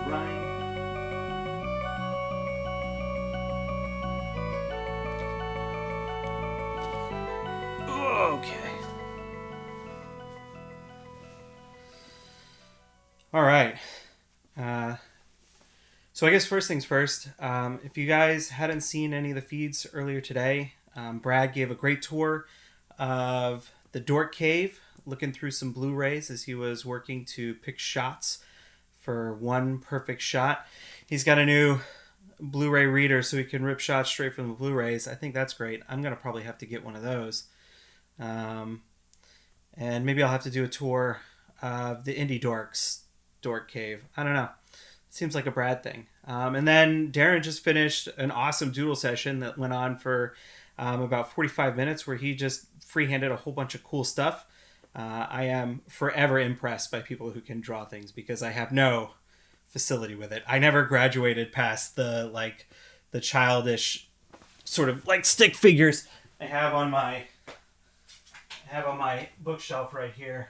running. Okay. All right. Uh, so I guess first things first. If you guys hadn't seen any of the feeds earlier today, Brad gave a great tour of the Dork Cave, looking through some Blu-rays as he was working to pick shots for one perfect shot. He's got a new Blu-ray reader so he can rip shots straight from the Blu-rays. I think that's great. I'm gonna probably have to get one of those. Um, and maybe I'll have to do a tour of the Indie Dorks Dork Cave. I don't know. Seems like a Brad thing. And then Darren just finished an awesome doodle session that went on for about 45 minutes where he just freehanded a whole bunch of cool stuff. I am forever impressed by people who can draw things because I have no facility with it. I never graduated past the childish sort of like stick figures I have on my bookshelf right here.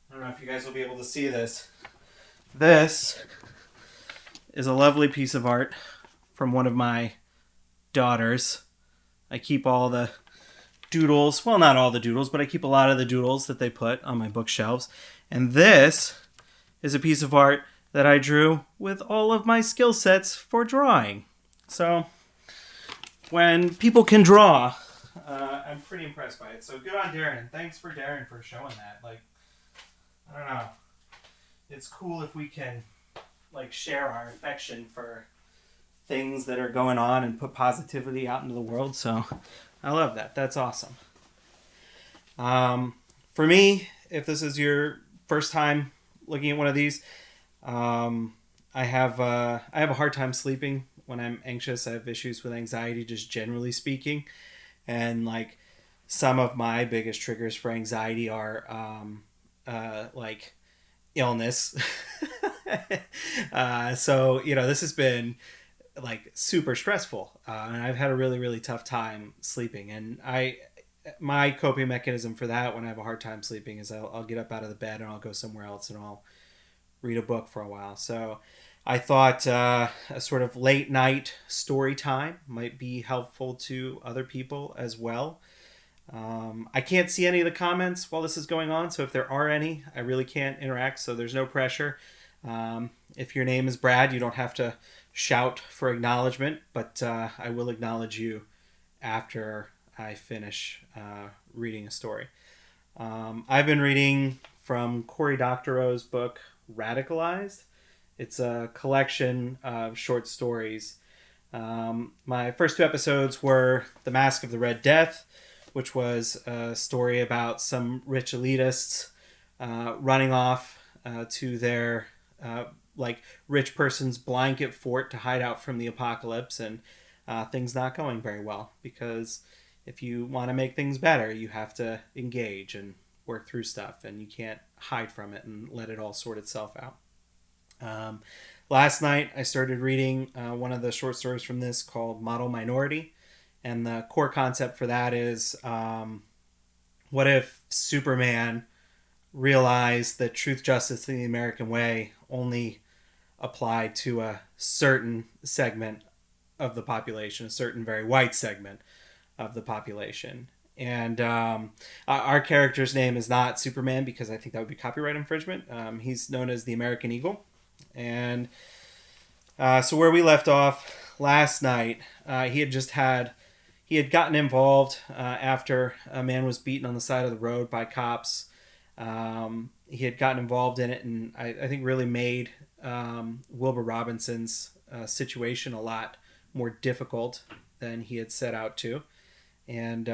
I don't know if you guys will be able to see this. This is a lovely piece of art from one of my daughters. I keep all the doodles, well, not all the doodles, but I keep a lot of the doodles that they put on my bookshelves. And this is a piece of art that I drew with all of my skill sets for drawing. So when people can draw, I'm pretty impressed by it. So good on Darren. Thanks for Darren for showing that. Like, I don't know. It's cool if we can like share our affection for things that are going on and put positivity out into the world. So I love that. That's awesome. For me, if this is your first time looking at one of these, I have a hard time sleeping when I'm anxious. I have issues with anxiety, just generally speaking, and like some of my biggest triggers for anxiety are like illness. So this has been like super stressful, and I've had a really tough time sleeping. And my coping mechanism for that when I have a hard time sleeping is I'll get up out of the bed and I'll go somewhere else and I'll read a book for a while. So I thought a sort of late night story time might be helpful to other people as well. I can't see any of the comments while this is going on, so if there are any, I really can't interact, so there's no pressure. If your name is Brad, you don't have to shout for acknowledgement, but I will acknowledge you after I finish reading a story. I've been reading from Cory Doctorow's book, Radicalized. It's a collection of short stories. My first two episodes were The Mask of the Red Death, which was a story about some rich elitists running off to their rich person's blanket fort to hide out from the apocalypse, and things not going very well, because if you want to make things better, you have to engage and work through stuff, and you can't hide from it and let it all sort itself out. Last night I started reading one of the short stories from this called Model Minority. And the core concept for that is what if Superman realized that truth, justice, and the American way only applied to a certain segment of the population, a certain very white segment of the population. And our character's name is not Superman because I think that would be copyright infringement. He's known as the American Eagle. And so where we left off last night, he had gotten involved after a man was beaten on the side of the road by cops. He had gotten involved in it, and I think really made Wilbur Robinson's situation a lot more difficult than he had set out to. And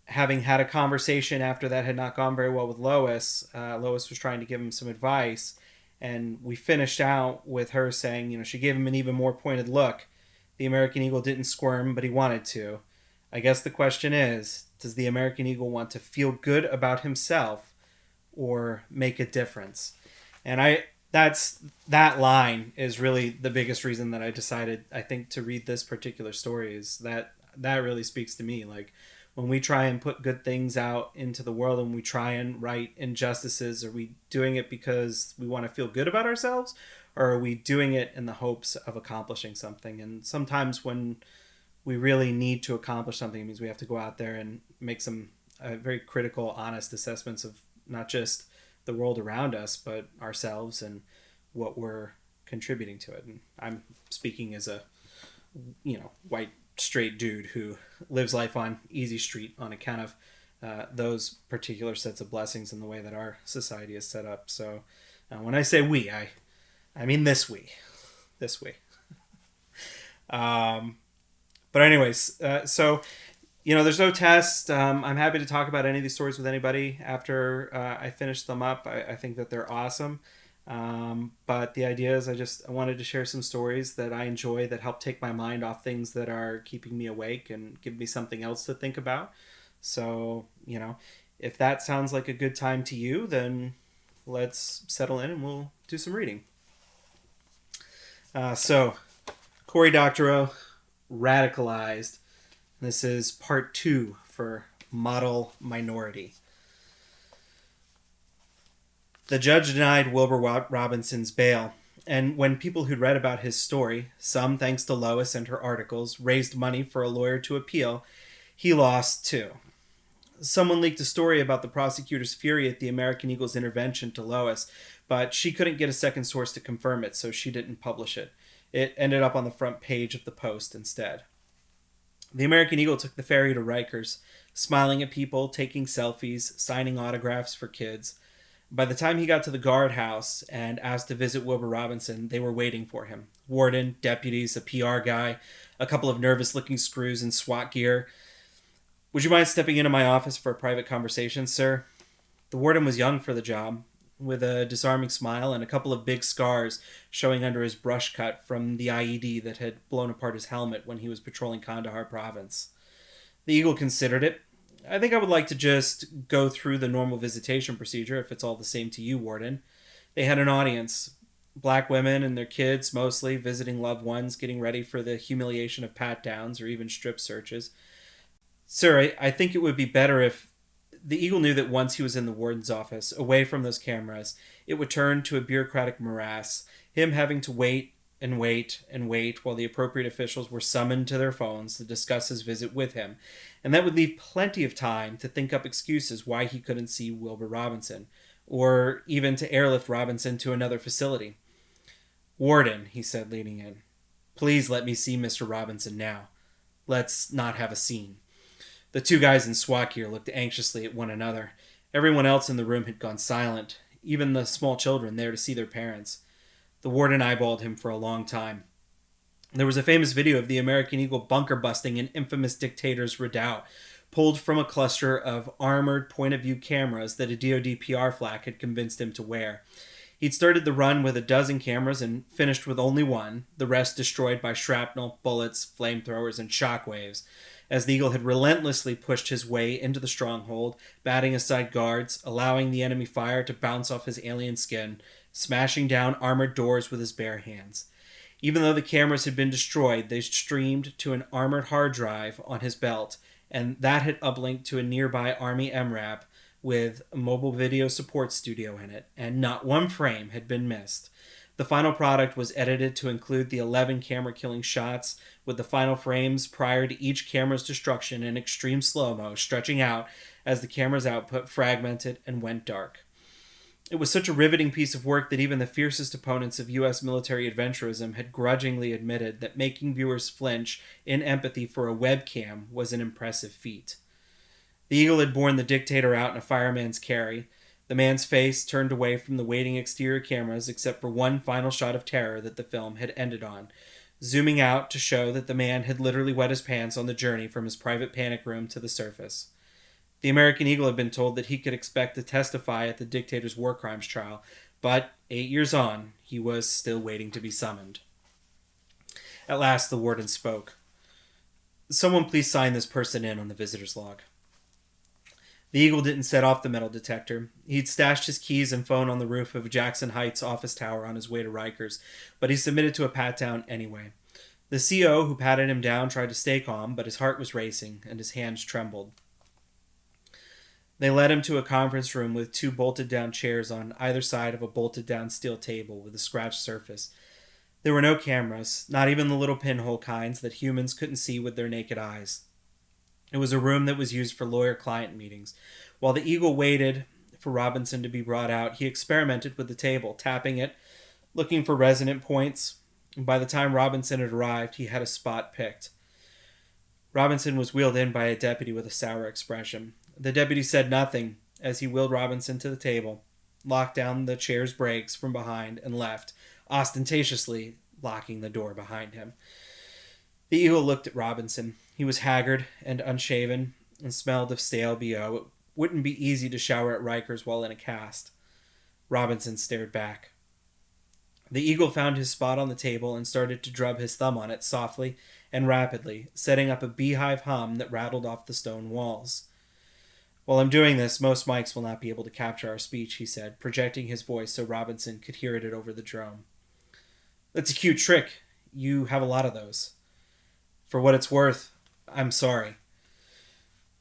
having had a conversation after that had not gone very well with Lois, Lois was trying to give him some advice. And we finished out with her saying, she gave him an even more pointed look. The American Eagle didn't squirm, but he wanted to. I guess the question is, does the American Eagle want to feel good about himself or make a difference? And that line is really the biggest reason that I decided, I think, to read this particular story, is that really speaks to me. Like, when we try and put good things out into the world and we try and right injustices, are we doing it because we want to feel good about ourselves, or are we doing it in the hopes of accomplishing something? And sometimes when we really need to accomplish something, it means we have to go out there and make some very critical, honest assessments of not just the world around us, but ourselves and what we're contributing to it. And I'm speaking as a, white straight dude who lives life on easy street on account of those particular sets of blessings and the way that our society is set up. So when I say we, I mean this we. But anyways, so there's no test. I'm happy to talk about any of these stories with anybody after I finish them up. I think that they're awesome. But the idea is I wanted to share some stories that I enjoy that help take my mind off things that are keeping me awake and give me something else to think about. So, if that sounds like a good time to you, then let's settle in and we'll do some reading. So, Cory Doctorow, Radicalized. This is part 2 for Model Minority. The judge denied Wilbur Robinson's bail, and when people who'd read about his story, some thanks to Lois and her articles, raised money for a lawyer to appeal, he lost too. Someone leaked a story about the prosecutor's fury at the American Eagle's intervention to Lois, but she couldn't get a second source to confirm it, so she didn't publish it. It ended up on the front page of the Post instead. The American Eagle took the ferry to Rikers, smiling at people, taking selfies, signing autographs for kids. By the time he got to the guardhouse and asked to visit Wilbur Robinson, they were waiting for him. Warden, deputies, a PR guy, a couple of nervous-looking screws in SWAT gear. "Would you mind stepping into my office for a private conversation, sir?" The warden was young for the job, with a disarming smile and a couple of big scars showing under his brush cut from the IED that had blown apart his helmet when he was patrolling Kandahar province. The Eagle considered it. "I think I would like to just go through the normal visitation procedure, if it's all the same to you, Warden." They had an audience. Black women and their kids, mostly, visiting loved ones, getting ready for the humiliation of pat-downs or even strip searches. "Sir, I think it would be better if..." The Eagle knew that once he was in the warden's office, away from those cameras, it would turn to a bureaucratic morass, him having to wait and wait and wait while the appropriate officials were summoned to their phones to discuss his visit with him, and that would leave plenty of time to think up excuses why he couldn't see Wilbur Robinson, or even to airlift Robinson to another facility. "Warden," he said, leaning in, "please let me see Mr. Robinson now. Let's not have a scene." The two guys in SWAT gear looked anxiously at one another. Everyone else in the room had gone silent, even the small children there to see their parents. The warden eyeballed him for a long time. There was a famous video of the American Eagle bunker busting an infamous dictator's redoubt, pulled from a cluster of armored point-of-view cameras that a DoD PR flack had convinced him to wear. He'd started the run with a dozen cameras and finished with only one, the rest destroyed by shrapnel, bullets, flamethrowers, and shockwaves, as the Eagle had relentlessly pushed his way into the stronghold, batting aside guards, allowing the enemy fire to bounce off his alien skin, smashing down armored doors with his bare hands. Even though the cameras had been destroyed, they streamed to an armored hard drive on his belt, and that had uplinked to a nearby Army MRAP with a mobile video support studio in it, and not one frame had been missed. The final product was edited to include the 11 camera-killing shots, with the final frames prior to each camera's destruction in extreme slow-mo stretching out as the camera's output fragmented and went dark. It was such a riveting piece of work that even the fiercest opponents of U.S. military adventurism had grudgingly admitted that making viewers flinch in empathy for a webcam was an impressive feat. The Eagle had borne the dictator out in a fireman's carry. The man's face turned away from the waiting exterior cameras except for one final shot of terror that the film had ended on, zooming out to show that the man had literally wet his pants on the journey from his private panic room to the surface. The American Eagle had been told that he could expect to testify at the dictator's war crimes trial, but 8 years on, he was still waiting to be summoned. At last, the warden spoke. "Someone please sign this person in on the visitor's log." The Eagle didn't set off the metal detector. He'd stashed his keys and phone on the roof of Jackson Heights office tower on his way to Rikers, but he submitted to a pat-down anyway. The CO who patted him down tried to stay calm, but his heart was racing and his hands trembled. They led him to a conference room with two bolted down chairs on either side of a bolted down steel table with a scratched surface. There were no cameras, not even the little pinhole kinds that humans couldn't see with their naked eyes. It was a room that was used for lawyer-client meetings. While the Eagle waited for Robinson to be brought out, he experimented with the table, tapping it, looking for resonant points. By the time Robinson had arrived, he had a spot picked. Robinson was wheeled in by a deputy with a sour expression. The deputy said nothing as he wheeled Robinson to the table, locked down the chair's brakes from behind, and left, ostentatiously locking the door behind him. The Eagle looked at Robinson. He was haggard and unshaven and smelled of stale BO. It wouldn't be easy to shower at Rikers while in a cast. Robinson stared back. The Eagle found his spot on the table and started to drub his thumb on it softly and rapidly, setting up a beehive hum that rattled off the stone walls. "While I'm doing this, most mics will not be able to capture our speech," he said, projecting his voice so Robinson could hear it over the drone. "That's a cute trick. You have a lot of those. For what it's worth, I'm sorry."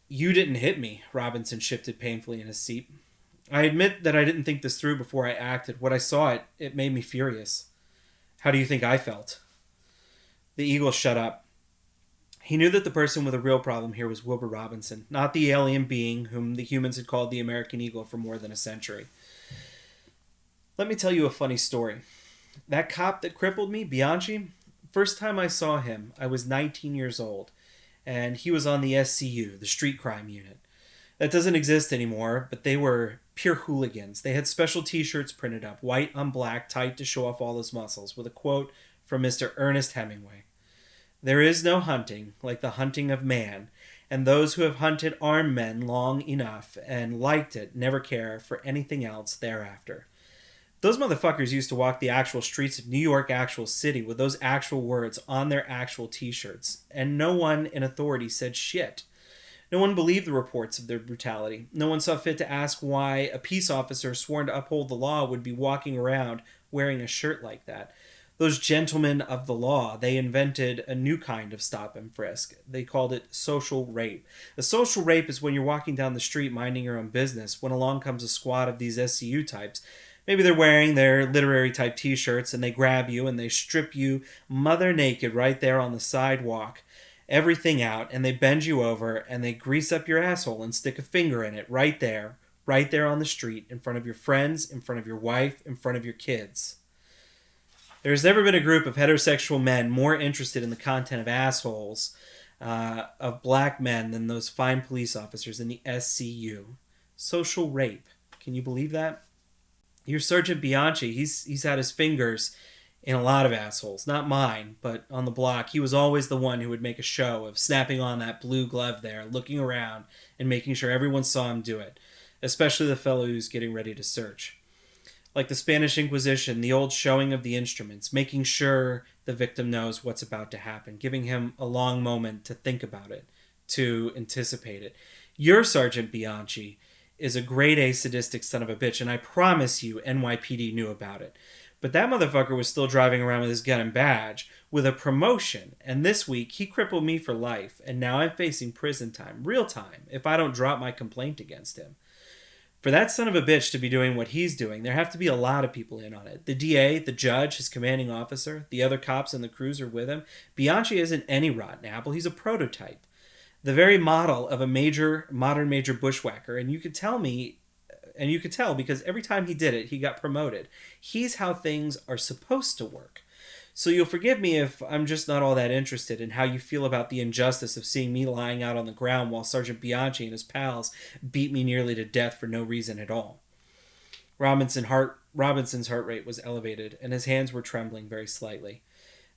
"You didn't hit me." Robinson shifted painfully in his seat. "I admit that I didn't think this through before I acted. When I saw it, it made me furious." "How do you think I felt?" The Eagle shut up. He knew that the person with a real problem here was Wilbur Robinson, not the alien being whom the humans had called the American Eagle for more than a century. "Let me tell you a funny story. That cop that crippled me, Bianchi, first time I saw him, I was 19 years old, and he was on the SCU, the street crime unit. That doesn't exist anymore, but they were pure hooligans. They had special t-shirts printed up, white on black, tight to show off all his muscles, with a quote from Mr. Ernest Hemingway. 'There is no hunting like the hunting of man, and those who have hunted armed men long enough and liked it never care for anything else thereafter.' Those motherfuckers used to walk the actual streets of New York, actual city, with those actual words on their actual t-shirts, and no one in authority said shit. No one believed the reports of their brutality. No one saw fit to ask why a peace officer sworn to uphold the law would be walking around wearing a shirt like that. Those gentlemen of the law, they invented a new kind of stop and frisk. They called it social rape. A social rape is when you're walking down the street minding your own business, when along comes a squad of these SCU types. Maybe they're wearing their literary type t-shirts, and they grab you and they strip you mother naked right there on the sidewalk, everything out, and they bend you over and they grease up your asshole and stick a finger in it right there on the street, in front of your friends, in front of your wife, in front of your kids. There's never been a group of heterosexual men more interested in the content of assholes of black men than those fine police officers in the SCU. Social rape. Can you believe that? Your Sergeant Bianchi, he's had his fingers in a lot of assholes. Not mine, but on the block. He was always the one who would make a show of snapping on that blue glove there, looking around, and making sure everyone saw him do it. Especially the fellow who's getting ready to search. Like the Spanish Inquisition, the old showing of the instruments, making sure the victim knows what's about to happen, giving him a long moment to think about it, to anticipate it. Your Sergeant Bianchi is a grade A sadistic son of a bitch, and I promise you NYPD knew about it. But that motherfucker was still driving around with his gun and badge, with a promotion, and this week he crippled me for life, and now I'm facing prison time, real time, if I don't drop my complaint against him. For that son of a bitch to be doing what he's doing, there have to be a lot of people in on it. The DA, the judge, his commanding officer, the other cops and the cruiser with him. Bianchi isn't any rotten apple, he's a prototype. The very model of a modern major bushwhacker, and you could tell because every time he did it, he got promoted. He's how things are supposed to work. So you'll forgive me if I'm just not all that interested in how you feel about the injustice of seeing me lying out on the ground while Sergeant Bianchi and his pals beat me nearly to death for no reason at all. Robinson's heart rate was elevated, and his hands were trembling very slightly.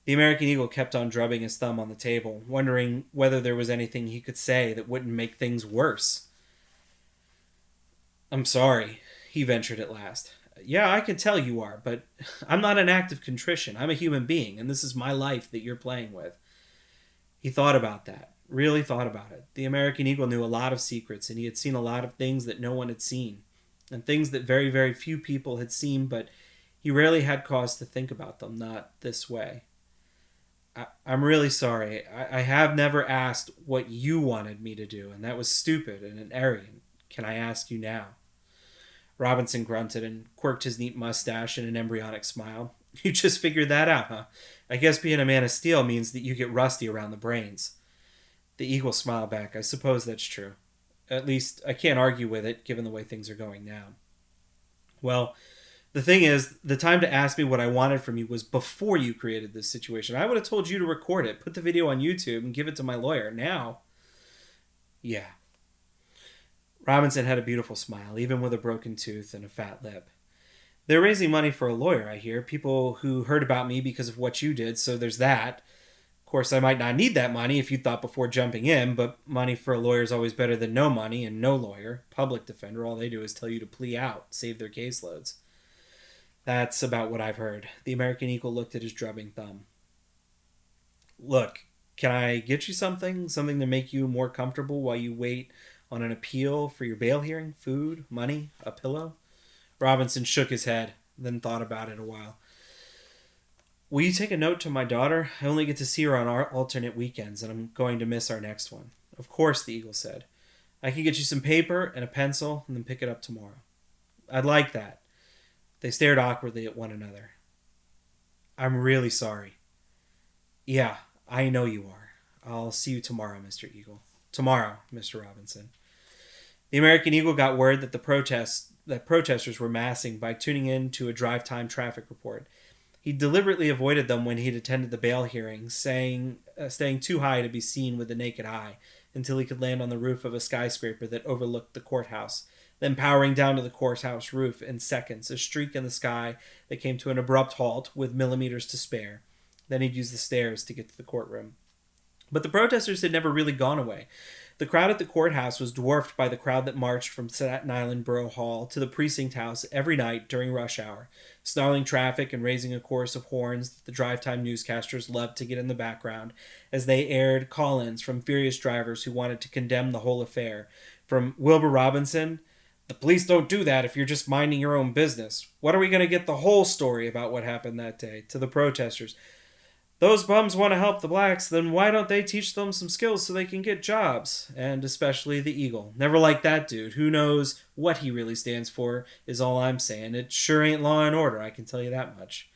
The American Eagle kept on drubbing his thumb on the table, wondering whether there was anything he could say that wouldn't make things worse. "I'm sorry," he ventured at last. "Yeah, I can tell you are, but I'm not an act of contrition. I'm a human being, and this is my life that you're playing with." He thought about that, really thought about it. The American Eagle knew a lot of secrets, and he had seen a lot of things that no one had seen, and things that very, very few people had seen, but he rarely had cause to think about them, not this way. I'm really sorry. I have never asked what you wanted me to do, and that was stupid and arrogant. Can I ask you now? Robinson grunted and quirked his neat mustache in an embryonic smile. You just figured that out, huh? I guess being a man of steel means that you get rusty around the brains. The eagle smiled back. I suppose that's true. At least, I can't argue with it, given the way things are going now. Well, the thing is, the time to ask me what I wanted from you was before you created this situation. I would have told you to record it, put the video on YouTube, and give it to my lawyer. Now, yeah. Robinson had a beautiful smile, even with a broken tooth and a fat lip. They're raising money for a lawyer, I hear. People who heard about me because of what you did, so there's that. Of course, I might not need that money if you thought before jumping in, but money for a lawyer is always better than no money, and no lawyer, public defender, all they do is tell you to plea out, save their caseloads. That's about what I've heard. The American Eagle looked at his drubbing thumb. Look, can I get you something? Something to make you more comfortable while you wait on an appeal for your bail hearing? Food? Money? A pillow? Robinson shook his head, then thought about it a while. Will you take a note to my daughter? I only get to see her on our alternate weekends, and I'm going to miss our next one. Of course, the Eagle said. I can get you some paper and a pencil, and then pick it up tomorrow. I'd like that. They stared awkwardly at one another. I'm really sorry. Yeah, I know you are. I'll see you tomorrow, Mr. Eagle. Tomorrow, Mr. Robinson. The American Eagle got word that protesters were massing by tuning in to a drive-time traffic report. He deliberately avoided them when he'd attended the bail hearings, staying too high to be seen with the naked eye until he could land on the roof of a skyscraper that overlooked the courthouse, then powering down to the courthouse roof in seconds, a streak in the sky that came to an abrupt halt with millimeters to spare. Then he'd use the stairs to get to the courtroom. But the protesters had never really gone away. The crowd at the courthouse was dwarfed by the crowd that marched from Staten Island Borough Hall to the precinct house every night during rush hour, snarling traffic and raising a chorus of horns that the drive-time newscasters loved to get in the background as they aired call-ins from furious drivers who wanted to condemn the whole affair. From Wilbur Robinson, "The police don't do that if you're just minding your own business. What are we going to get the whole story about what happened that day?" to the protesters, "Those bums want to help the blacks, then why don't they teach them some skills so they can get jobs?" And especially the Eagle. Never liked that dude. Who knows what he really stands for is all I'm saying. It sure ain't law and order, I can tell you that much.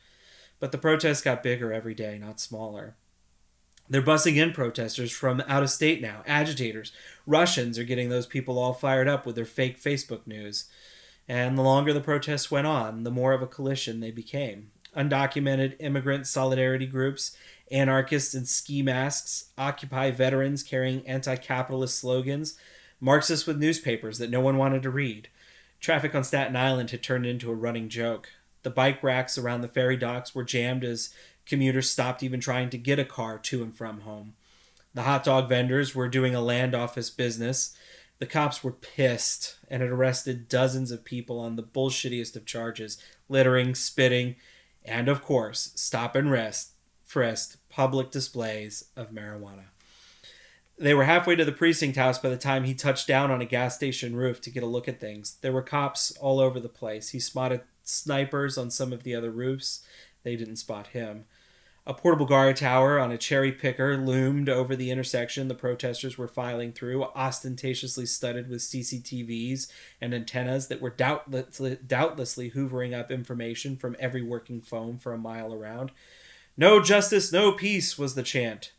But the protests got bigger every day, not smaller. They're bussing in protesters from out of state now. Agitators. Russians are getting those people all fired up with their fake Facebook news. And the longer the protests went on, the more of a coalition they became. Undocumented immigrant solidarity groups, anarchists in ski masks, Occupy veterans carrying anti-capitalist slogans, Marxists with newspapers that no one wanted to read. Traffic on Staten Island had turned into a running joke. The bike racks around the ferry docks were jammed as commuters stopped even trying to get a car to and from home. The hot dog vendors were doing a land office business. The cops were pissed and had arrested dozens of people on the bullshittiest of charges, littering, spitting, and, of course, stop and frisked public displays of marijuana. They were halfway to the precinct house by the time he touched down on a gas station roof to get a look at things. There were cops all over the place. He spotted snipers on some of the other roofs. They didn't spot him. A portable guard tower on a cherry picker loomed over the intersection the protesters were filing through, ostentatiously studded with CCTVs and antennas that were doubtlessly hoovering up information from every working phone for a mile around. "No justice, no peace," was the chant.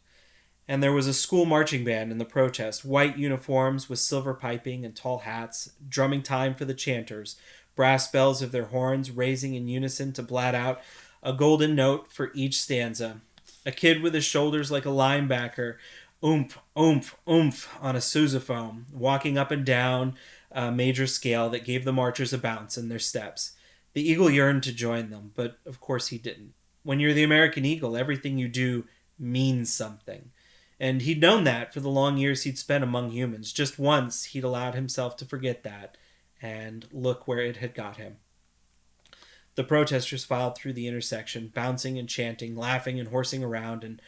And there was a school marching band in the protest, white uniforms with silver piping and tall hats, drumming time for the chanters, brass bells of their horns raising in unison to blat out a golden note for each stanza. A kid with his shoulders like a linebacker, oomph, oomph, oomph, on a sousaphone, walking up and down a major scale that gave the marchers a bounce in their steps. The Eagle yearned to join them, but of course he didn't. When you're the American Eagle, everything you do means something. And he'd known that for the long years he'd spent among humans. Just once he'd allowed himself to forget that, and look where it had got him. The protesters filed through the intersection, bouncing and chanting, laughing and horsing around, and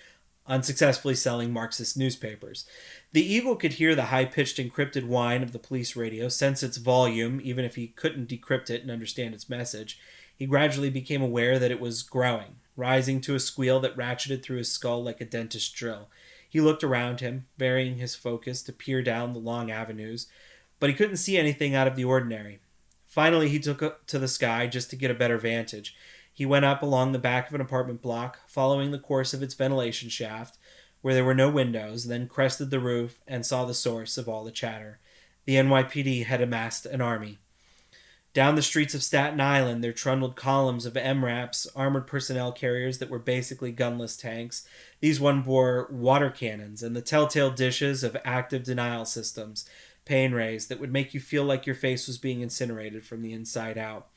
unsuccessfully selling Marxist newspapers. The Eagle could hear the high-pitched encrypted whine of the police radio, sense its volume, even if he couldn't decrypt it and understand its message. He gradually became aware that it was growing, rising to a squeal that ratcheted through his skull like a dentist's drill. He looked around him, varying his focus to peer down the long avenues. but he couldn't see anything out of the ordinary. Finally, he took up to the sky just to get a better vantage. He went up along the back of an apartment block, following the course of its ventilation shaft, where there were no windows, then crested the roof and saw the source of all the chatter. The NYPD had amassed an army. Down the streets of Staten Island, there trundled columns of MRAPs, armored personnel carriers that were basically gunless tanks. These one bore water cannons and the telltale dishes of active denial systems, pain rays that would make you feel like your face was being incinerated from the inside out.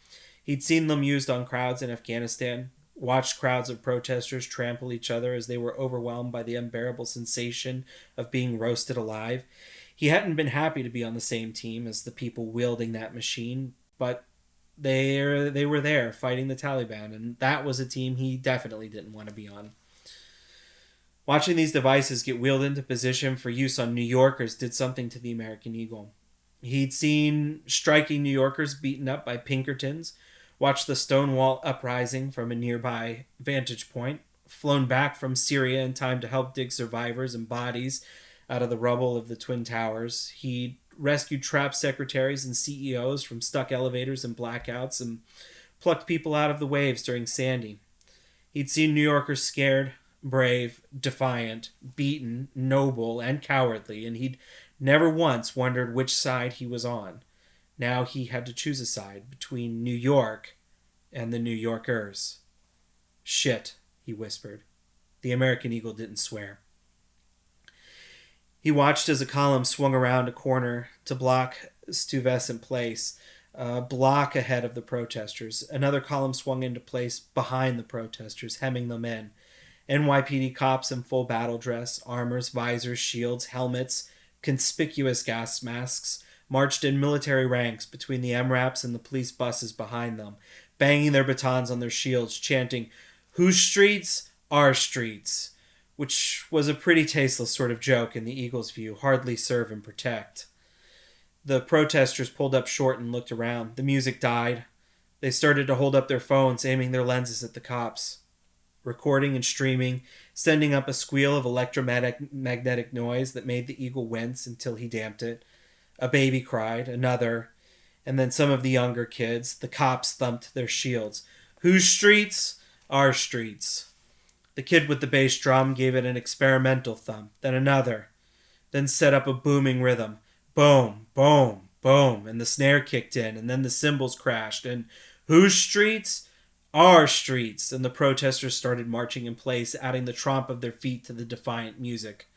He'd seen them used on crowds in Afghanistan, watched crowds of protesters trample each other as they were overwhelmed by the unbearable sensation of being roasted alive. He hadn't been happy to be on the same team as the people wielding that machine, but they were there fighting the Taliban, and that was a team he definitely didn't want to be on. Watching these devices get wheeled into position for use on New Yorkers did something to the American Eagle. He'd seen striking New Yorkers beaten up by Pinkertons, watched the Stonewall uprising from a nearby vantage point, flown back from Syria in time to help dig survivors and bodies out of the rubble of the Twin Towers. He'd rescued trapped secretaries and CEOs from stuck elevators and blackouts and plucked people out of the waves during Sandy. He'd seen New Yorkers scared, brave, defiant, beaten, noble, and cowardly, and he'd never once wondered which side he was on. Now he had to choose a side between New York and the New Yorkers. Shit, he whispered. The American Eagle didn't swear. He watched as a column swung around a corner to block Stuyvesant Place, a block ahead of the protesters. Another column swung into place behind the protesters, hemming them in. NYPD cops in full battle dress, armors, visors, shields, helmets, conspicuous gas masks, marched in military ranks between the MRAPs and the police buses behind them, banging their batons on their shields, chanting, "Whose streets? Our streets," which was a pretty tasteless sort of joke in the Eagle's view, hardly serve and protect. The protesters pulled up short and looked around. The music died. They started to hold up their phones, aiming their lenses at the cops. Recording and streaming, sending up a squeal of electromagnetic noise that made the Eagle wince until he damped it. A baby cried, another, and then some of the younger kids. The cops thumped their shields. "Whose streets? Our streets." The kid with the bass drum gave it an experimental thump, then another, then set up a booming rhythm. Boom, boom, boom, and the snare kicked in, and then the cymbals crashed, and "Whose streets? Our streets," and the protesters started marching in place, adding the tromp of their feet to the defiant music.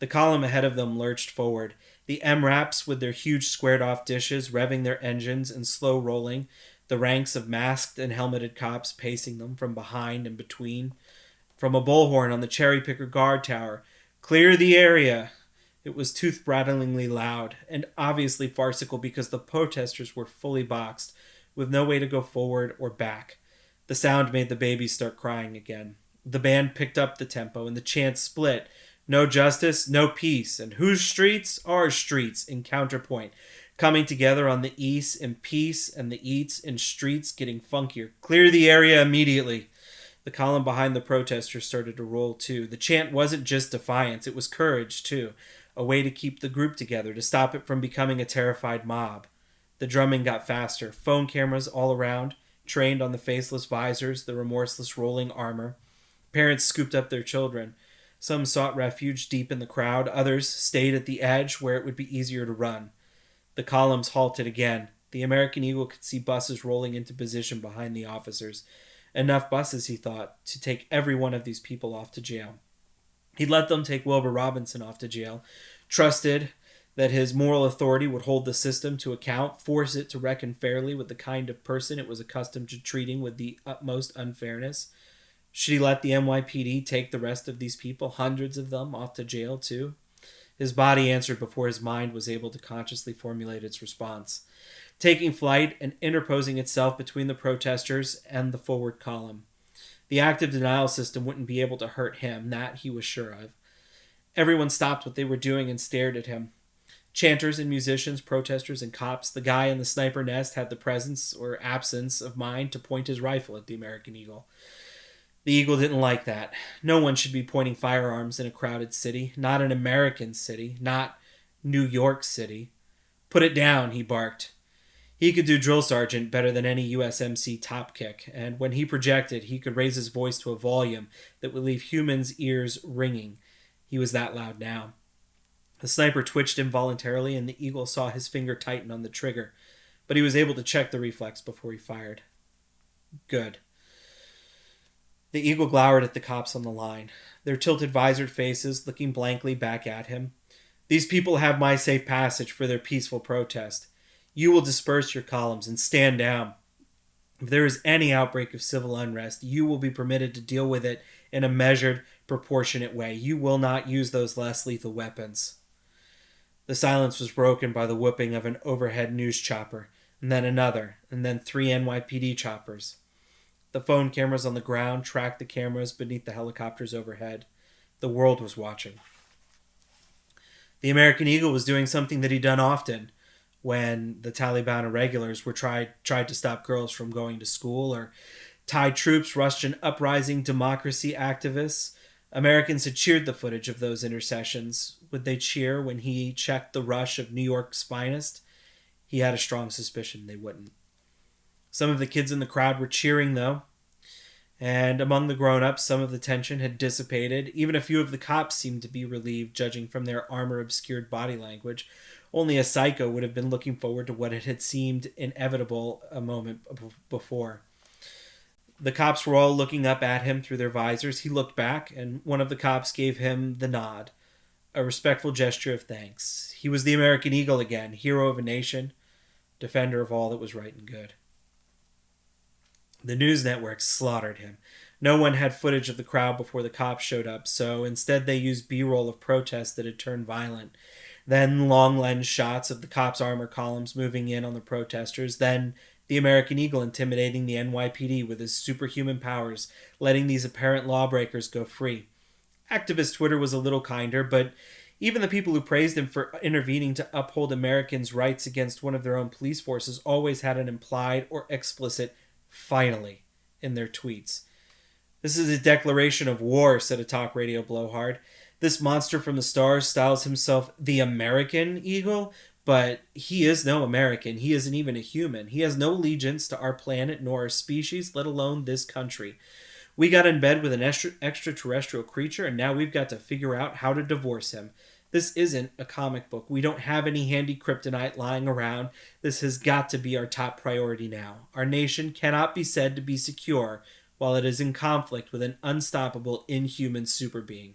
The column ahead of them lurched forward, the MRAPs with their huge squared-off dishes revving their engines and slow rolling, the ranks of masked and helmeted cops pacing them from behind and between. From a bullhorn on the cherry picker guard tower, "Clear the area." It was tooth-rattlingly loud, and obviously farcical because the protesters were fully boxed, with no way to go forward or back. The sound made the babies start crying again. The band picked up the tempo, and the chant split. "No justice, no peace," and "Whose streets? Our streets," in counterpoint, coming together on the east in peace and the eats in streets getting funkier. "Clear the area immediately." The column behind the protesters started to roll too. The chant wasn't just defiance, it was courage too. A way to keep the group together, to stop it from becoming a terrified mob. The drumming got faster. Phone cameras all around, trained on the faceless visors, the remorseless rolling armor. Parents scooped up their children. Some sought refuge deep in the crowd. Others stayed at the edge where it would be easier to run. The columns halted again. The American Eagle could see buses rolling into position behind the officers. Enough buses, he thought, to take every one of these people off to jail. He'd let them take Wilbur Robinson off to jail, trusted that his moral authority would hold the system to account, force it to reckon fairly with the kind of person it was accustomed to treating with the utmost unfairness. Should he let the NYPD take the rest of these people, hundreds of them, off to jail too? His body answered before his mind was able to consciously formulate its response, taking flight and interposing itself between the protesters and the forward column. The active denial system wouldn't be able to hurt him, that he was sure of. Everyone stopped what they were doing and stared at him. Chanters and musicians, protesters and cops. The guy in the sniper nest had the presence or absence of mind to point his rifle at the American Eagle. The Eagle didn't like that. No one should be pointing firearms in a crowded city. Not an American city. Not New York City. "Put it down," he barked. He could do drill sergeant better than any USMC top kick, and when he projected, he could raise his voice to a volume that would leave humans' ears ringing. He was that loud now. The sniper twitched involuntarily, and the eagle saw his finger tighten on the trigger, but he was able to check the reflex before he fired. Good. The eagle glowered at the cops on the line, their tilted visored faces looking blankly back at him. "These people have my safe passage for their peaceful protest. You will disperse your columns and stand down. If there is any outbreak of civil unrest, you will be permitted to deal with it in a measured, proportionate way. You will not use those less lethal weapons." The silence was broken by the whooping of an overhead news chopper, and then another, and then 3 NYPD choppers. The phone cameras on the ground tracked the cameras beneath the helicopters overhead. The world was watching. The American Eagle was doing something that he'd done often when the Taliban irregulars were tried to stop girls from going to school, or Thai troops rushed an uprising democracy activists. Americans had cheered the footage of those intercessions. Would they cheer when he checked the rush of New York's finest? He had a strong suspicion they wouldn't. Some of the kids in the crowd were cheering, though, and among the grown-ups, some of the tension had dissipated. Even a few of the cops seemed to be relieved, judging from their armor-obscured body language. Only a psycho would have been looking forward to what it had seemed inevitable a moment before. The cops were all looking up at him through their visors. He looked back, and one of the cops gave him the nod, a respectful gesture of thanks. He was the American Eagle again, hero of a nation, defender of all that was right and good. The news networks slaughtered him. No one had footage of the crowd before the cops showed up, so instead they used B-roll of protests that had turned violent. Then long lens shots of the cops' armor columns moving in on the protesters. Then the American Eagle intimidating the NYPD with his superhuman powers, letting these apparent lawbreakers go free. Activist Twitter was a little kinder, but even the people who praised him for intervening to uphold Americans' rights against one of their own police forces always had an implied or explicit "finally" in their tweets. "This is a declaration of war," said a talk radio blowhard. "This monster from the stars styles himself the American Eagle, but he is no American. He isn't even a human. He has no allegiance to our planet nor our species, let alone this country. We got in bed with an extraterrestrial creature, and now we've got to figure out how to divorce him. This isn't a comic book. We don't have any handy kryptonite lying around. This has got to be our top priority now. Our nation cannot be said to be secure while it is in conflict with an unstoppable, inhuman super being."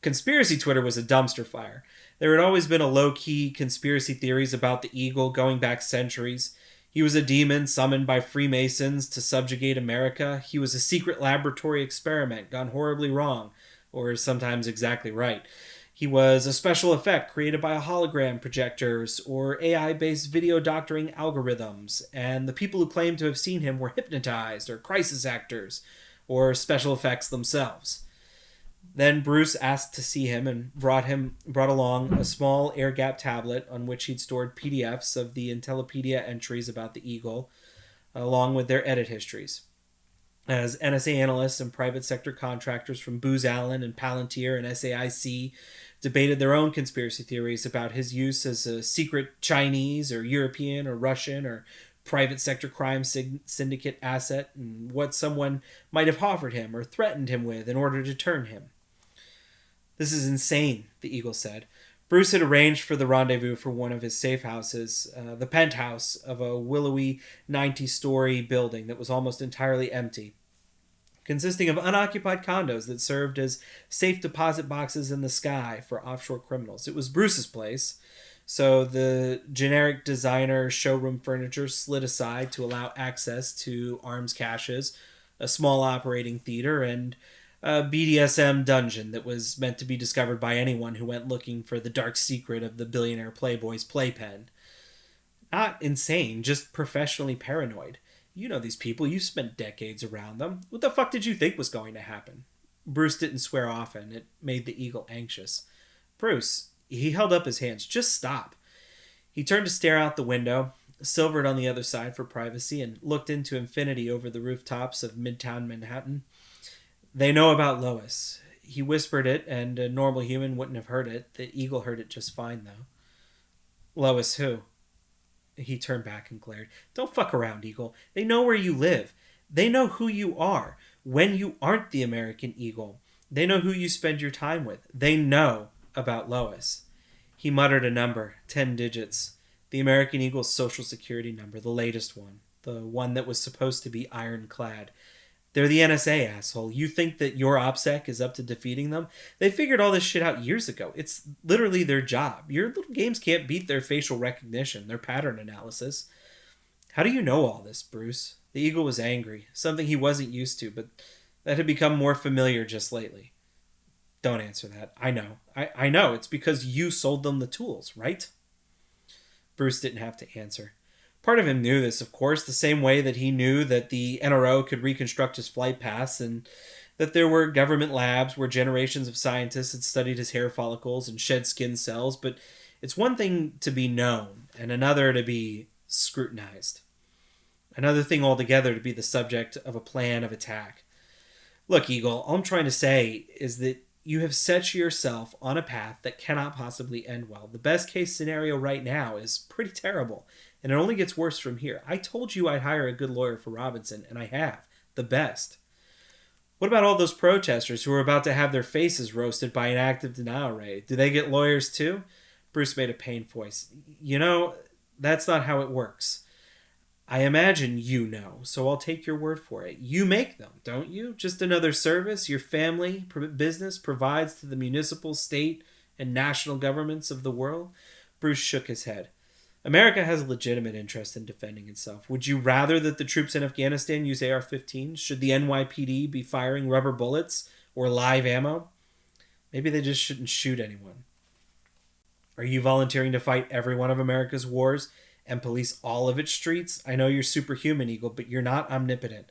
Conspiracy Twitter was a dumpster fire. There had always been a low-key conspiracy theories about the Eagle going back centuries. He was a demon summoned by Freemasons to subjugate America. He was a secret laboratory experiment gone horribly wrong, or sometimes exactly right. He was a special effect created by hologram projectors or AI-based video doctoring algorithms, and the people who claimed to have seen him were hypnotized or crisis actors or special effects themselves. Then Bruce asked to see him and brought along a small air-gap tablet on which he'd stored PDFs of the Intellipedia entries about the Eagle, along with their edit histories. As NSA analysts and private sector contractors from Booz Allen and Palantir and SAIC debated their own conspiracy theories about his use as a secret Chinese or European or Russian or private sector crime syndicate asset, and what someone might have offered him or threatened him with in order to turn him. "This is insane," the Eagle said. Bruce had arranged for the rendezvous for one of his safe houses, the penthouse of a willowy 90-story building that was almost entirely empty, consisting of unoccupied condos that served as safe deposit boxes in the sky for offshore criminals. It was Bruce's place, so the generic designer showroom furniture slid aside to allow access to arms caches, a small operating theater, and a BDSM dungeon that was meant to be discovered by anyone who went looking for the dark secret of the billionaire playboy's playpen. Not insane, just professionally paranoid. You know these people, you spent decades around them. What the fuck did you think was going to happen? Bruce didn't swear often. It made the Eagle anxious. "Bruce," he held up his hands, "just stop." He turned to stare out the window, silvered on the other side for privacy, and looked into infinity over the rooftops of Midtown Manhattan. "They know about Lois." He whispered it, and a normal human wouldn't have heard it. The Eagle heard it just fine, though. Lois, who? He turned back and glared. Don't fuck around, Eagle. They know where you live. They know who you are when you aren't the American Eagle. They know who you spend your time with. They know about Lois. He muttered a number, 10 digits. The American Eagle's social security number, the latest one. The one that was supposed to be ironclad. They're the NSA, asshole. You think that your OPSEC is up to defeating them? They figured all this shit out years ago. It's literally their job. Your little games can't beat their facial recognition, their pattern analysis. How do you know all this, Bruce? The Eagle was angry, something he wasn't used to, but that had become more familiar just lately. Don't answer that. I know. I know. It's because you sold them the tools, right? Bruce didn't have to answer. Part of him knew this, of course, the same way that he knew that the NRO could reconstruct his flight paths and that there were government labs where generations of scientists had studied his hair follicles and shed skin cells, but it's one thing to be known and another to be scrutinized. Another thing altogether to be the subject of a plan of attack. Look, Eagle, all I'm trying to say is that you have set yourself on a path that cannot possibly end well. The best case scenario right now is pretty terrible, and it only gets worse from here. I told you I'd hire a good lawyer for Robinson, and I have. The best. What about all those protesters who are about to have their faces roasted by an active denial raid? Do they get lawyers too? Bruce made a pained voice. You know, that's not how it works. I imagine you know, so I'll take your word for it. You make them, don't you? Just another service your family business provides to the municipal, state, and national governments of the world? Bruce shook his head. America has a legitimate interest in defending itself. Would you rather that the troops in Afghanistan use AR-15s? Should the NYPD be firing rubber bullets or live ammo? Maybe they just shouldn't shoot anyone. Are you volunteering to fight every one of America's wars and police all of its streets? I know you're superhuman, Eagle, but you're not omnipotent.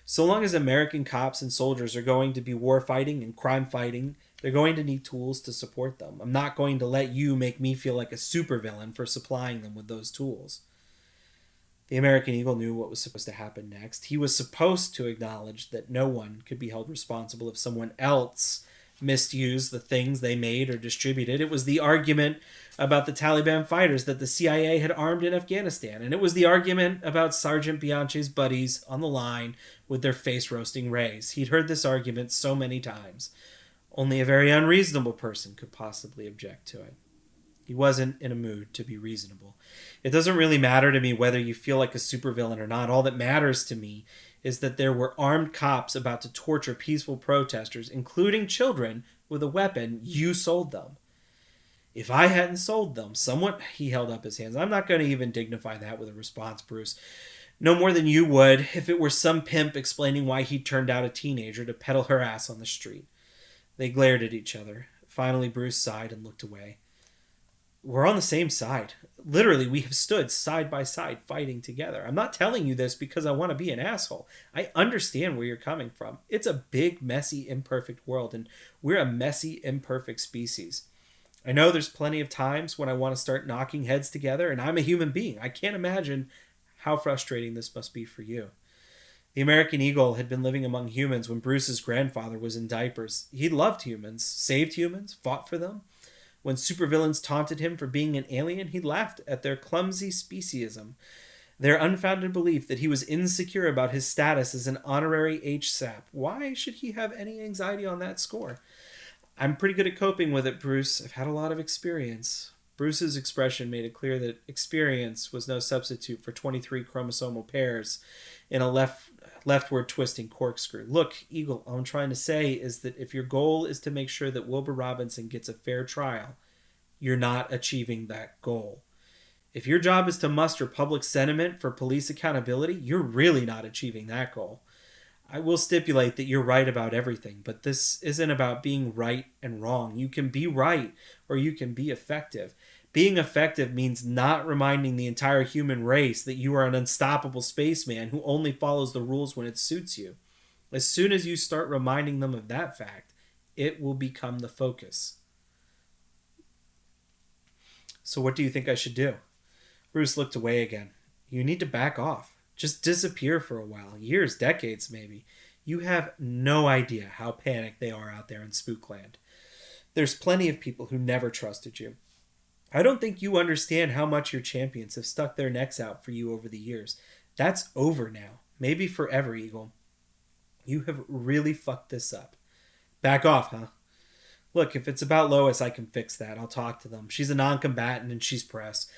So long as American cops and soldiers are going to be war fighting and crime fighting, they're going to need tools to support them. I'm not going to let you make me feel like a supervillain for supplying them with those tools. The American Eagle knew what was supposed to happen next. He was supposed to acknowledge that no one could be held responsible if someone else misused the things they made or distributed. It was the argument about the Taliban fighters that the CIA had armed in Afghanistan, and it was the argument about Sergeant Bianchi's buddies on the line with their face-roasting rays. He'd heard this argument so many times. Only a very unreasonable person could possibly object to it. He wasn't in a mood to be reasonable. It doesn't really matter to me whether you feel like a supervillain or not. All that matters to me is that there were armed cops about to torture peaceful protesters, including children, with a weapon. You sold them. If I hadn't sold them, someone... He held up his hands. I'm not going to even dignify that with a response, Bruce. No more than you would if it were some pimp explaining why he turned out a teenager to peddle her ass on the street. They glared at each other. Finally, Bruce sighed and looked away. We're on the same side. Literally, we have stood side by side fighting together. I'm not telling you this because I want to be an asshole. I understand where you're coming from. It's a big, messy, imperfect world, and we're a messy, imperfect species. I know there's plenty of times when I want to start knocking heads together, and I'm a human being. I can't imagine how frustrating this must be for you. The American Eagle had been living among humans when Bruce's grandfather was in diapers. He loved humans, saved humans, fought for them. When supervillains taunted him for being an alien, he laughed at their clumsy speciesism, their unfounded belief that he was insecure about his status as an honorary HSAP. Why should he have any anxiety on that score? I'm pretty good at coping with it, Bruce. I've had a lot of experience. Bruce's expression made it clear that experience was no substitute for 23 chromosomal pairs in a leftward twisting corkscrew. Look, Eagle, all I'm trying to say is that if your goal is to make sure that Wilbur Robinson gets a fair trial, you're not achieving that goal. If your job is to muster public sentiment for police accountability, you're really not achieving that goal. I will stipulate that you're right about everything, but this isn't about being right and wrong. You can be right or you can be effective. Being effective means not reminding the entire human race that you are an unstoppable spaceman who only follows the rules when it suits you. As soon as you start reminding them of that fact, it will become the focus. So what do you think I should do? Bruce looked away again. You need to back off. Just disappear for a while. Years, decades maybe. You have no idea how panicked they are out there in Spookland. There's plenty of people who never trusted you. I don't think you understand how much your champions have stuck their necks out for you over the years. That's over now. Maybe forever, Eagle. You have really fucked this up. Back off, huh? Look, if it's about Lois, I can fix that. I'll talk to them. She's a non combatant and she's pressed.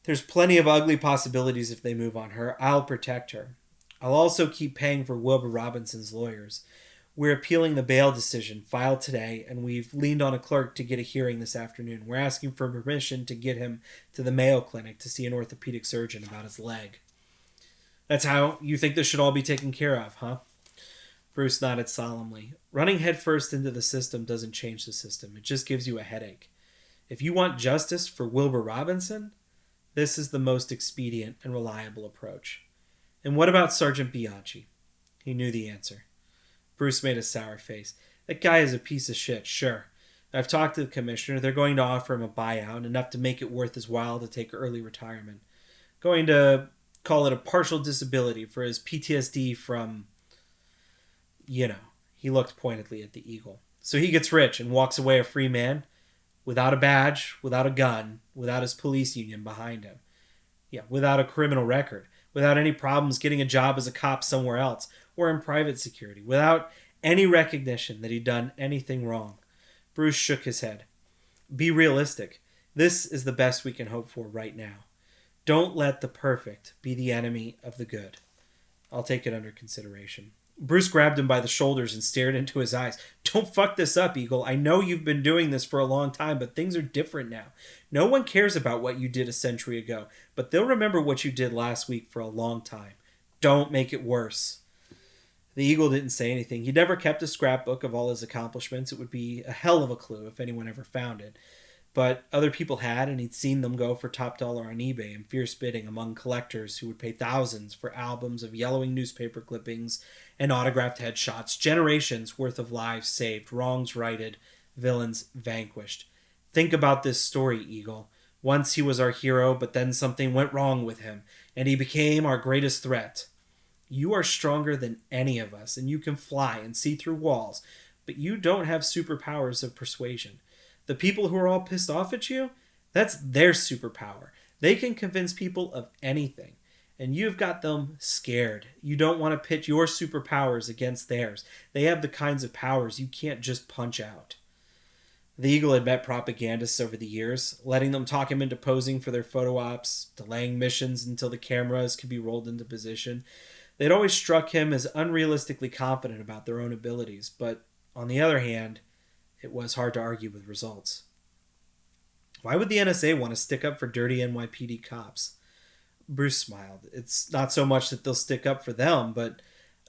There's plenty of ugly possibilities if they move on her. I'll protect her. I'll also keep paying for Wilbur Robinson's lawyers. We're appealing the bail decision filed today, and we've leaned on a clerk to get a hearing this afternoon. We're asking for permission to get him to the Mayo Clinic to see an orthopedic surgeon about his leg. That's how you think this should all be taken care of, huh? Bruce nodded solemnly. Running headfirst into the system doesn't change the system. It just gives you a headache. If you want justice for Wilbur Robinson, this is the most expedient and reliable approach. And what about Sergeant Bianchi? He knew the answer. Bruce made a sour face. That guy is a piece of shit, sure. I've talked to the commissioner. They're going to offer him a buyout, enough to make it worth his while to take early retirement. Going to call it a partial disability for his PTSD from, he looked pointedly at the Eagle. So he gets rich and walks away a free man, without a badge, without a gun, without his police union behind him. Yeah, without a criminal record, without any problems getting a job as a cop somewhere else or in private security, without any recognition that he'd done anything wrong. Bruce shook his head. Be realistic. This is the best we can hope for right now. Don't let the perfect be the enemy of the good. I'll take it under consideration. Bruce grabbed him by the shoulders and stared into his eyes. Don't fuck this up, Eagle. I know you've been doing this for a long time, but things are different now. No one cares about what you did a century ago, but they'll remember what you did last week for a long time. Don't make it worse. The Eagle didn't say anything. He never kept a scrapbook of all his accomplishments. It would be a hell of a clue if anyone ever found it. But other people had, and he'd seen them go for top dollar on eBay and fierce bidding among collectors who would pay thousands for albums of yellowing newspaper clippings and autographed headshots, generations worth of lives saved, wrongs righted, villains vanquished. Think about this story, Eagle. Once he was our hero, but then something went wrong with him, and he became our greatest threat. You are stronger than any of us, and you can fly and see through walls, but you don't have superpowers of persuasion. The people who are all pissed off at you, that's their superpower. They can convince people of anything. And you've got them scared. You don't want to pit your superpowers against theirs. They have the kinds of powers you can't just punch out. The Eagle had met propagandists over the years, letting them talk him into posing for their photo ops, delaying missions until the cameras could be rolled into position. They'd always struck him as unrealistically confident about their own abilities, but on the other hand, it was hard to argue with results. Why would the NSA want to stick up for dirty NYPD cops? Bruce smiled. It's not so much that they'll stick up for them, but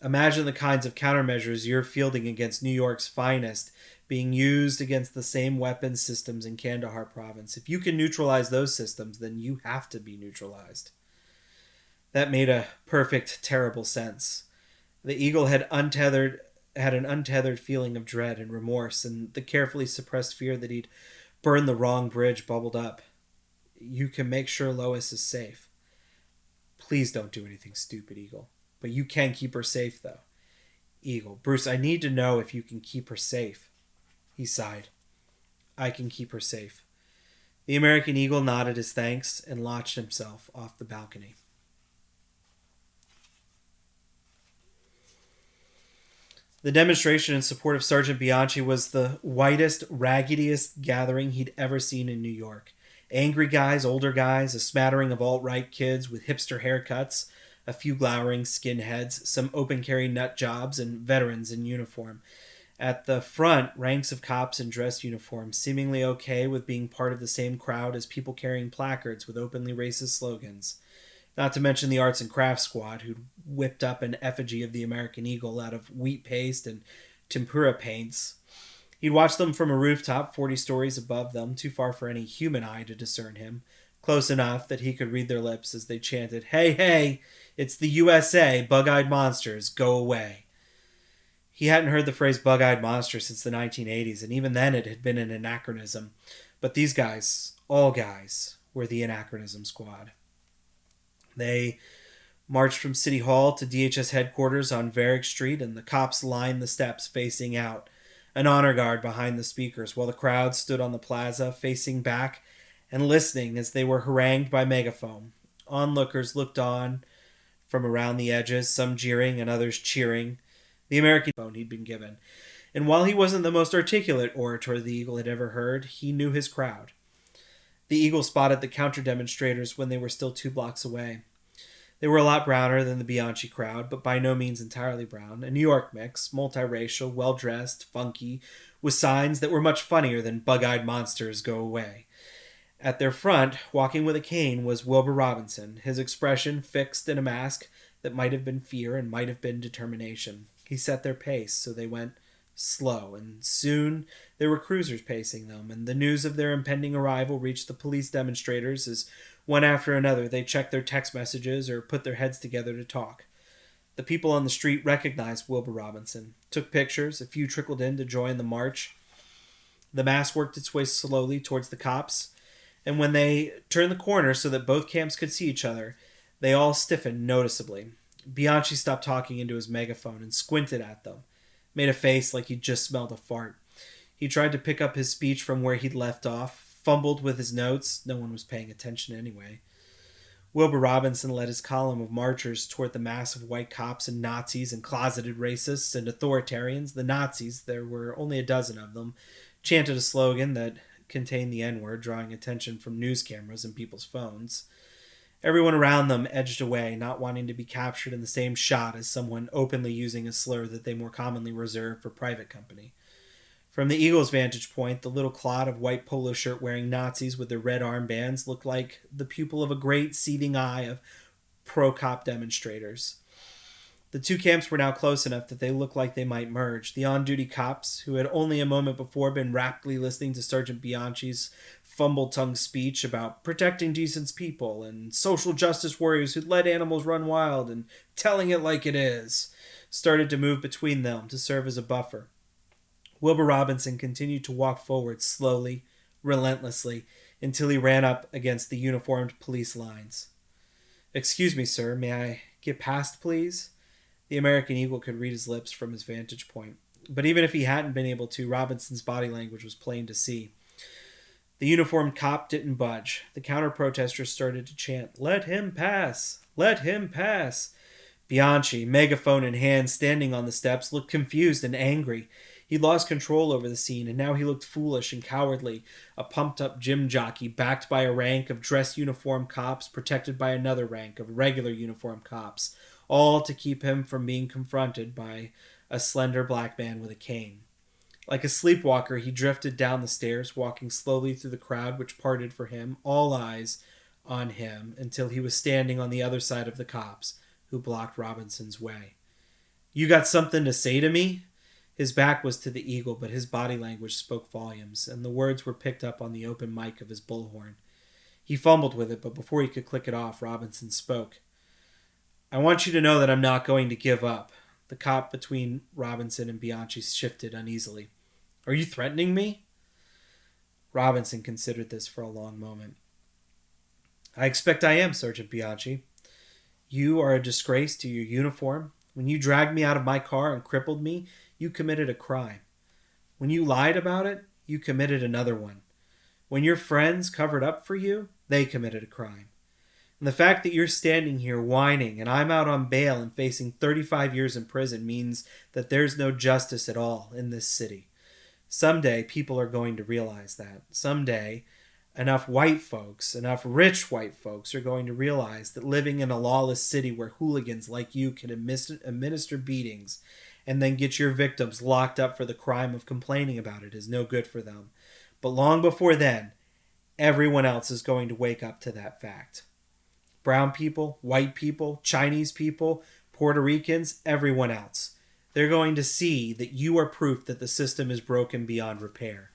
imagine the kinds of countermeasures you're fielding against New York's finest being used against the same weapons systems in Kandahar province. If you can neutralize those systems, then you have to be neutralized. That made a perfect, terrible sense. The Eagle had an untethered feeling of dread and remorse, and the carefully suppressed fear that he'd burned the wrong bridge bubbled up. You can make sure Lois is safe. Please don't do anything stupid, Eagle. But you can keep her safe, though. Eagle, Bruce, I need to know if you can keep her safe. He sighed. I can keep her safe. The American Eagle nodded his thanks and launched himself off the balcony. The demonstration in support of Sergeant Bianchi was the whitest, raggediest gathering he'd ever seen in New York. Angry guys, older guys, a smattering of alt-right kids with hipster haircuts, a few glowering skinheads, some open-carry nut jobs, and veterans in uniform. At the front, ranks of cops in dress uniforms, seemingly okay with being part of the same crowd as people carrying placards with openly racist slogans. Not to mention the arts and crafts squad, who'd whipped up an effigy of the American Eagle out of wheat paste and tempura paints. He'd watched them from a rooftop 40 stories above them, too far for any human eye to discern him, close enough that he could read their lips as they chanted, "Hey, hey, it's the USA, bug-eyed monsters, go away." He hadn't heard the phrase bug-eyed monster since the 1980s, and even then it had been an anachronism. But these guys, all guys, were the anachronism squad. They marched from City Hall to DHS headquarters on Varick Street, and the cops lined the steps facing out, an honor guard behind the speakers, while the crowd stood on the plaza facing back and listening as they were harangued by megaphone. Onlookers looked on from around the edges, some jeering and others cheering. The American phone he'd been given. And while he wasn't the most articulate orator the Eagle had ever heard, he knew his crowd. The Eagle spotted the counter demonstrators when they were still 2 blocks away. They were a lot browner than the Bianchi crowd, but by no means entirely brown. A New York mix, multiracial, well-dressed, funky, with signs that were much funnier than bug-eyed monsters go away. At their front, walking with a cane, was Wilbur Robinson, his expression fixed in a mask that might have been fear and might have been determination. He set their pace, so they went slow, and soon there were cruisers pacing them, and the news of their impending arrival reached the police demonstrators as one after another they checked their text messages or put their heads together to talk. The people on the street recognized Wilbur Robinson, took pictures, a few trickled in to join the march. The mass worked its way slowly towards the cops, and when they turned the corner so that both camps could see each other, they all stiffened noticeably. Bianchi stopped talking into his megaphone and squinted at them, made a face like he'd just smelled a fart. He tried to pick up his speech from where he'd left off, fumbled with his notes. No one was paying attention anyway. Wilbur Robinson led his column of marchers toward the mass of white cops and Nazis and closeted racists and authoritarians. The Nazis, there were only a dozen of them, chanted a slogan that contained the N-word, drawing attention from news cameras and people's phones. Everyone around them edged away, not wanting to be captured in the same shot as someone openly using a slur that they more commonly reserve for private company. From the Eagle's vantage point, the little clot of white polo shirt wearing Nazis with their red armbands looked like the pupil of a great seething eye of pro-cop demonstrators. The 2 camps were now close enough that they looked like they might merge. The on-duty cops, who had only a moment before been raptly listening to Sergeant Bianchi's fumble-tongued speech about protecting decent people and social justice warriors who'd let animals run wild and telling it like it is, started to move between them to serve as a buffer. Wilbur Robinson continued to walk forward slowly, relentlessly, until he ran up against the uniformed police lines. "Excuse me, sir, may I get past, please?" The American Eagle could read his lips from his vantage point. But even if he hadn't been able to, Robinson's body language was plain to see. The uniformed cop didn't budge. The counter-protesters started to chant, "Let him pass! Let him pass!" Bianchi, megaphone in hand, standing on the steps, looked confused and angry. He'd lost control over the scene, and now he looked foolish and cowardly, a pumped-up gym jockey backed by a rank of dress uniform cops protected by another rank of regular uniform cops, all to keep him from being confronted by a slender black man with a cane. Like a sleepwalker, he drifted down the stairs, walking slowly through the crowd which parted for him, all eyes on him, until he was standing on the other side of the cops, who blocked Robinson's way. "You got something to say to me?" His back was to the Eagle, but his body language spoke volumes, and the words were picked up on the open mic of his bullhorn. He fumbled with it, but before he could click it off, Robinson spoke. "I want you to know that I'm not going to give up." The cop between Robinson and Bianchi shifted uneasily. "Are you threatening me?" Robinson considered this for a long moment. "I expect I am, Sergeant Bianchi. You are a disgrace to your uniform. When you dragged me out of my car and crippled me, you committed a crime. When you lied about it, you committed another one. When your friends covered up for you, they committed a crime. And the fact that you're standing here whining and I'm out on bail and facing 35 years in prison means that there's no justice at all in this city. Someday people are going to realize that. Someday enough white folks, enough rich white folks are going to realize that living in a lawless city where hooligans like you can administer beatings and then get your victims locked up for the crime of complaining about it is no good for them. But long before then, everyone else is going to wake up to that fact. Brown people, white people, Chinese people, Puerto Ricans, everyone else. They're going to see that you are proof that the system is broken beyond repair.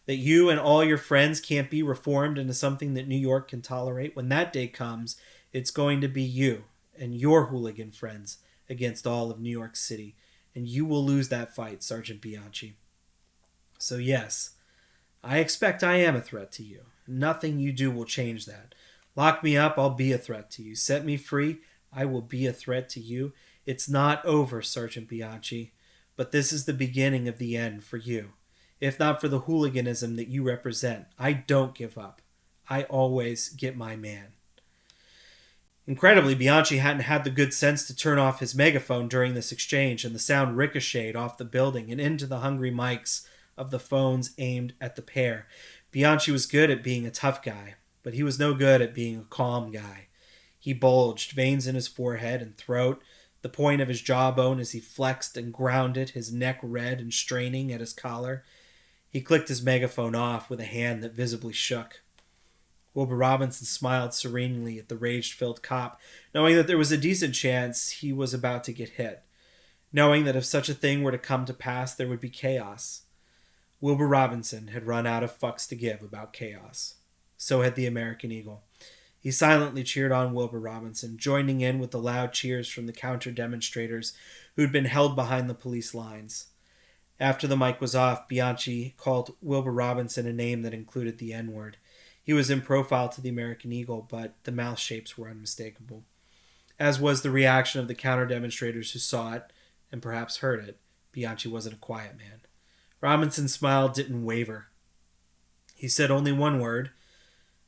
That you and all your friends can't be reformed into something that New York can tolerate. When that day comes, it's going to be you and your hooligan friends against all of New York City. And you will lose that fight, Sergeant Bianchi. So yes, I expect I am a threat to you. Nothing you do will change that. Lock me up, I'll be a threat to you. Set me free, I will be a threat to you. It's not over, Sergeant Bianchi, but this is the beginning of the end for you. If not for the hooliganism that you represent, I don't give up. I always get my man. Incredibly, Bianchi hadn't had the good sense to turn off his megaphone during this exchange, and the sound ricocheted off the building and into the hungry mics of the phones aimed at the pair. Bianchi was good at being a tough guy, but he was no good at being a calm guy. He bulged, veins in his forehead and throat, the point of his jawbone as he flexed and grounded, his neck red and straining at his collar. He clicked his megaphone off with a hand that visibly shook. Wilbur Robinson smiled serenely at the rage-filled cop, knowing that there was a decent chance he was about to get hit, knowing that if such a thing were to come to pass, there would be chaos. Wilbur Robinson had run out of fucks to give about chaos. So had the American Eagle. He silently cheered on Wilbur Robinson, joining in with the loud cheers from the counter-demonstrators who'd been held behind the police lines. After the mic was off, Bianchi called Wilbur Robinson a name that included the N-word. He was in profile to the American Eagle, but the mouth shapes were unmistakable. As was the reaction of the counter-demonstrators who saw it, and perhaps heard it. Bianchi wasn't a quiet man. Robinson's smile didn't waver. He said only one word,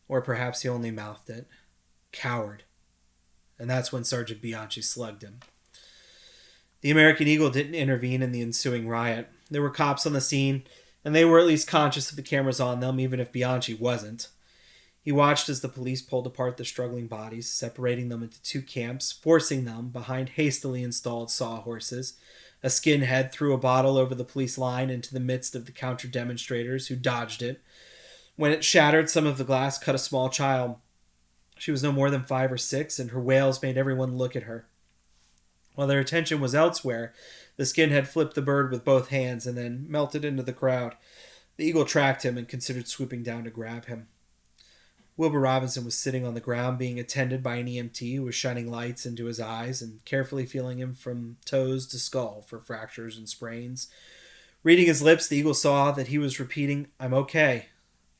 or perhaps he only mouthed it. Coward. And that's when Sergeant Bianchi slugged him. The American Eagle didn't intervene in the ensuing riot. There were cops on the scene, and they were at least conscious of the cameras on them, even if Bianchi wasn't. He watched as the police pulled apart the struggling bodies, separating them into two camps, forcing them behind hastily installed sawhorses. A skinhead threw a bottle over the police line into the midst of the counter-demonstrators, who dodged it. When it shattered, some of the glass cut a small child. She was no more than 5 or 6, and her wails made everyone look at her. While their attention was elsewhere, the skinhead flipped the bird with both hands and then melted into the crowd. The eagle tracked him and considered swooping down to grab him. Wilbur Robinson was sitting on the ground being attended by an EMT who was shining lights into his eyes and carefully feeling him from toes to skull for fractures and sprains. Reading his lips, the eagle saw that he was repeating, "I'm okay.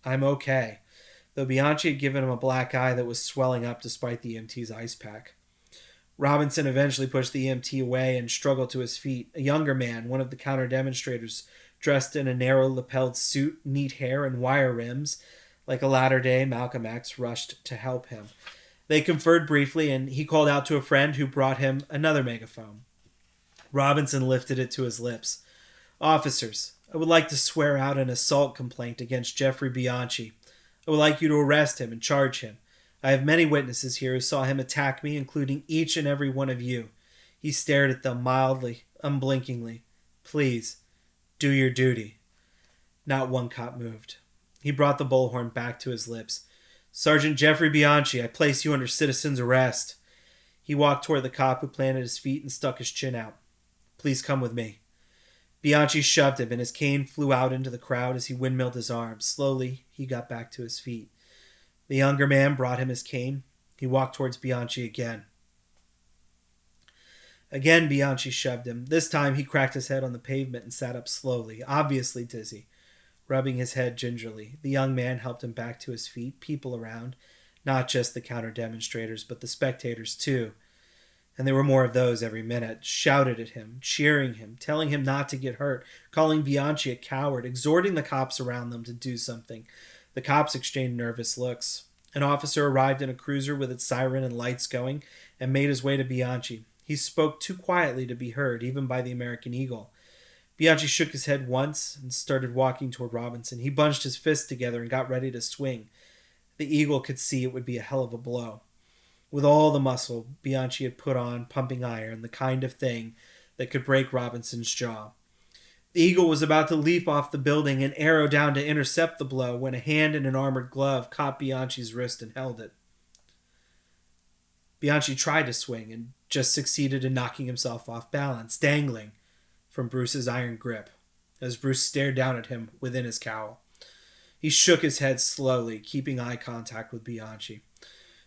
I'm okay," though Bianchi had given him a black eye that was swelling up despite the EMT's ice pack. Robinson eventually pushed the EMT away and struggled to his feet. A younger man, one of the counter-demonstrators, dressed in a narrow-lapelled suit, neat hair, and wire rims, like a latter-day Malcolm X, rushed to help him. They conferred briefly, and he called out to a friend who brought him another megaphone. Robinson lifted it to his lips. "Officers, I would like to swear out an assault complaint against Jeffrey Bianchi. I would like you to arrest him and charge him. I have many witnesses here who saw him attack me, including each and every one of you." He stared at them mildly, unblinkingly. "Please, do your duty." Not one cop moved. He brought the bullhorn back to his lips. "Sergeant Jeffrey Bianchi, I place you under citizen's arrest." He walked toward the cop who planted his feet and stuck his chin out. "Please come with me." Bianchi shoved him, and his cane flew out into the crowd as he windmilled his arms. Slowly, he got back to his feet. The younger man brought him his cane. He walked towards Bianchi again. Again, Bianchi shoved him. This time, he cracked his head on the pavement and sat up slowly, obviously dizzy, rubbing his head gingerly. The young man helped him back to his feet. People around, not just the counter-demonstrators, but the spectators too, and there were more of those every minute, shouted at him, cheering him, telling him not to get hurt, calling Bianchi a coward, exhorting the cops around them to do something. The cops exchanged nervous looks. An officer arrived in a cruiser with its siren and lights going and made his way to Bianchi. He spoke too quietly to be heard, even by the American Eagle. Bianchi shook his head once and started walking toward Robinson. He bunched his fists together and got ready to swing. The Eagle could see it would be a hell of a blow. With all the muscle Bianchi had put on, pumping iron, the kind of thing that could break Robinson's jaw. The Eagle was about to leap off the building and arrow down to intercept the blow when a hand in an armored glove caught Bianchi's wrist and held it. Bianchi tried to swing and just succeeded in knocking himself off balance, dangling from Bruce's iron grip, as Bruce stared down at him within his cowl. He shook his head slowly, keeping eye contact with Bianchi.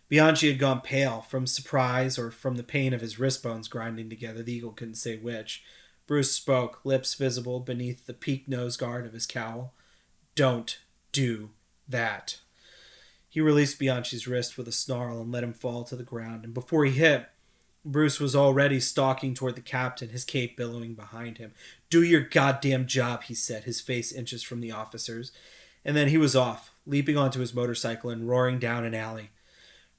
Bianchi had gone pale, from surprise or from the pain of his wrist bones grinding together. The Eagle couldn't say which. Bruce spoke, lips visible beneath the peaked nose guard of his cowl. "Don't do that." He released Bianchi's wrist with a snarl and let him fall to the ground, and before he hit, Bruce was already stalking toward the captain, his cape billowing behind him. "Do your goddamn job," he said, his face inches from the officers. And then he was off, leaping onto his motorcycle and roaring down an alley.